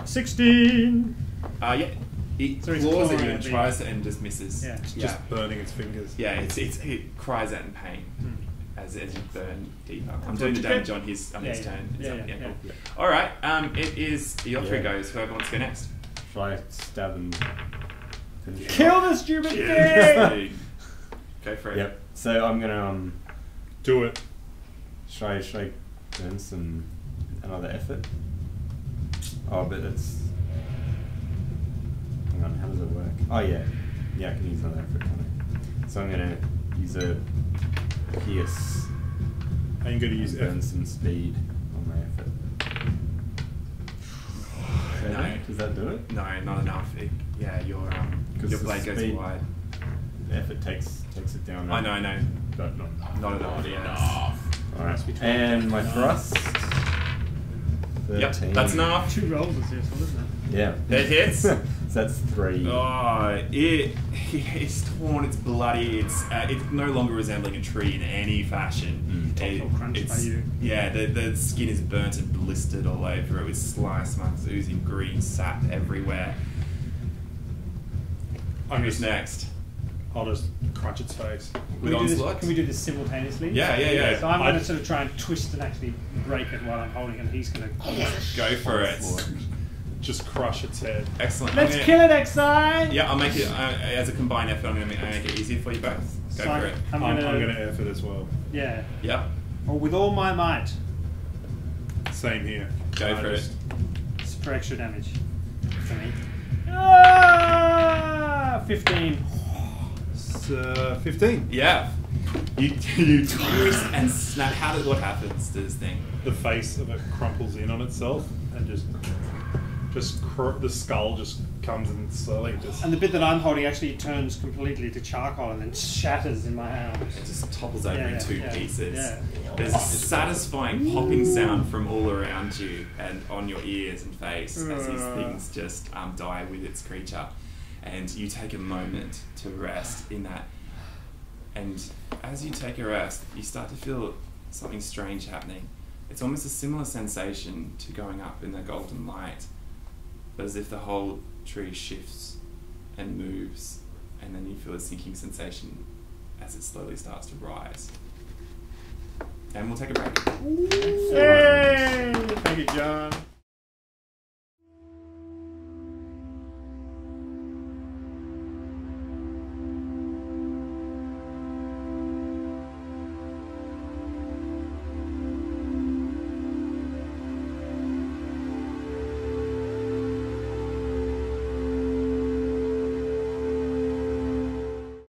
16. Yeah. It So it's claws at clawing you at and me. tries and just misses. Yeah. Just burning its fingers. Yeah, it cries out in pain as you burn deeper. I'm So doing the to damage get- on his Yeah, turn. yeah, Is that- yeah. cool. All right. It is your three Yeah. goes. Whoever wants to go next. Shall I stab and finish it Kill off? the stupid thing! Dude. Go for it. Yep. So I'm gonna Do it. should I burn another effort? Oh, but it's. Hang on, how does it work? Oh yeah, I can use another effort. Can't I? So I'm gonna use a pierce. Are you going to use and burn effort? some speed on my effort. No. Does that do it? No, not enough. Your 'Cause the blade goes speed- wide. The effort takes it down. I know. But not Not enough. Alright. And my thrust. 13. Yep, that's enough. 2 rolls is useful, isn't it? Yeah. It hits. So So that's 3. Oh, it's torn, it's bloody, it's no longer resembling a tree in any fashion. Total crunch by you. Yeah, the skin is burnt and blistered all over it with slice marks oozing green sap everywhere. Who's next? I'll just crunch its face. With Can onslaught? we do this simultaneously? Yeah. So I'm going to sort of try and twist and actually break it while I'm holding it, and he's going to... Go for it. Just crush its head. Excellent. Let's kill it, Exai! Yeah, I'll make it, as a combined effort, I'm going to make it easier for you both. Go So for it. I'm I'm going going to effort as well. Yeah. Yep, Or with all my might. Same here. go for it. It's for extra damage. For me. 15. It's 15. Yeah. You twist and snap. What happens to this thing? The face of it crumples in on itself and the skull just comes and slowly just... And the bit that I'm holding actually turns completely to charcoal and then shatters in my hands. It just topples over in two pieces. Yeah. There's a satisfying popping sound from all around you and on your ears and face as these things just die with its creature. And you take a moment to rest in that. And as you take a rest, you start to feel something strange happening. It's almost a similar sensation to going up in the golden light, but as if the whole tree shifts and moves, and then you feel a sinking sensation as it slowly starts to rise. And we'll take a break. Yay! Thank you, John.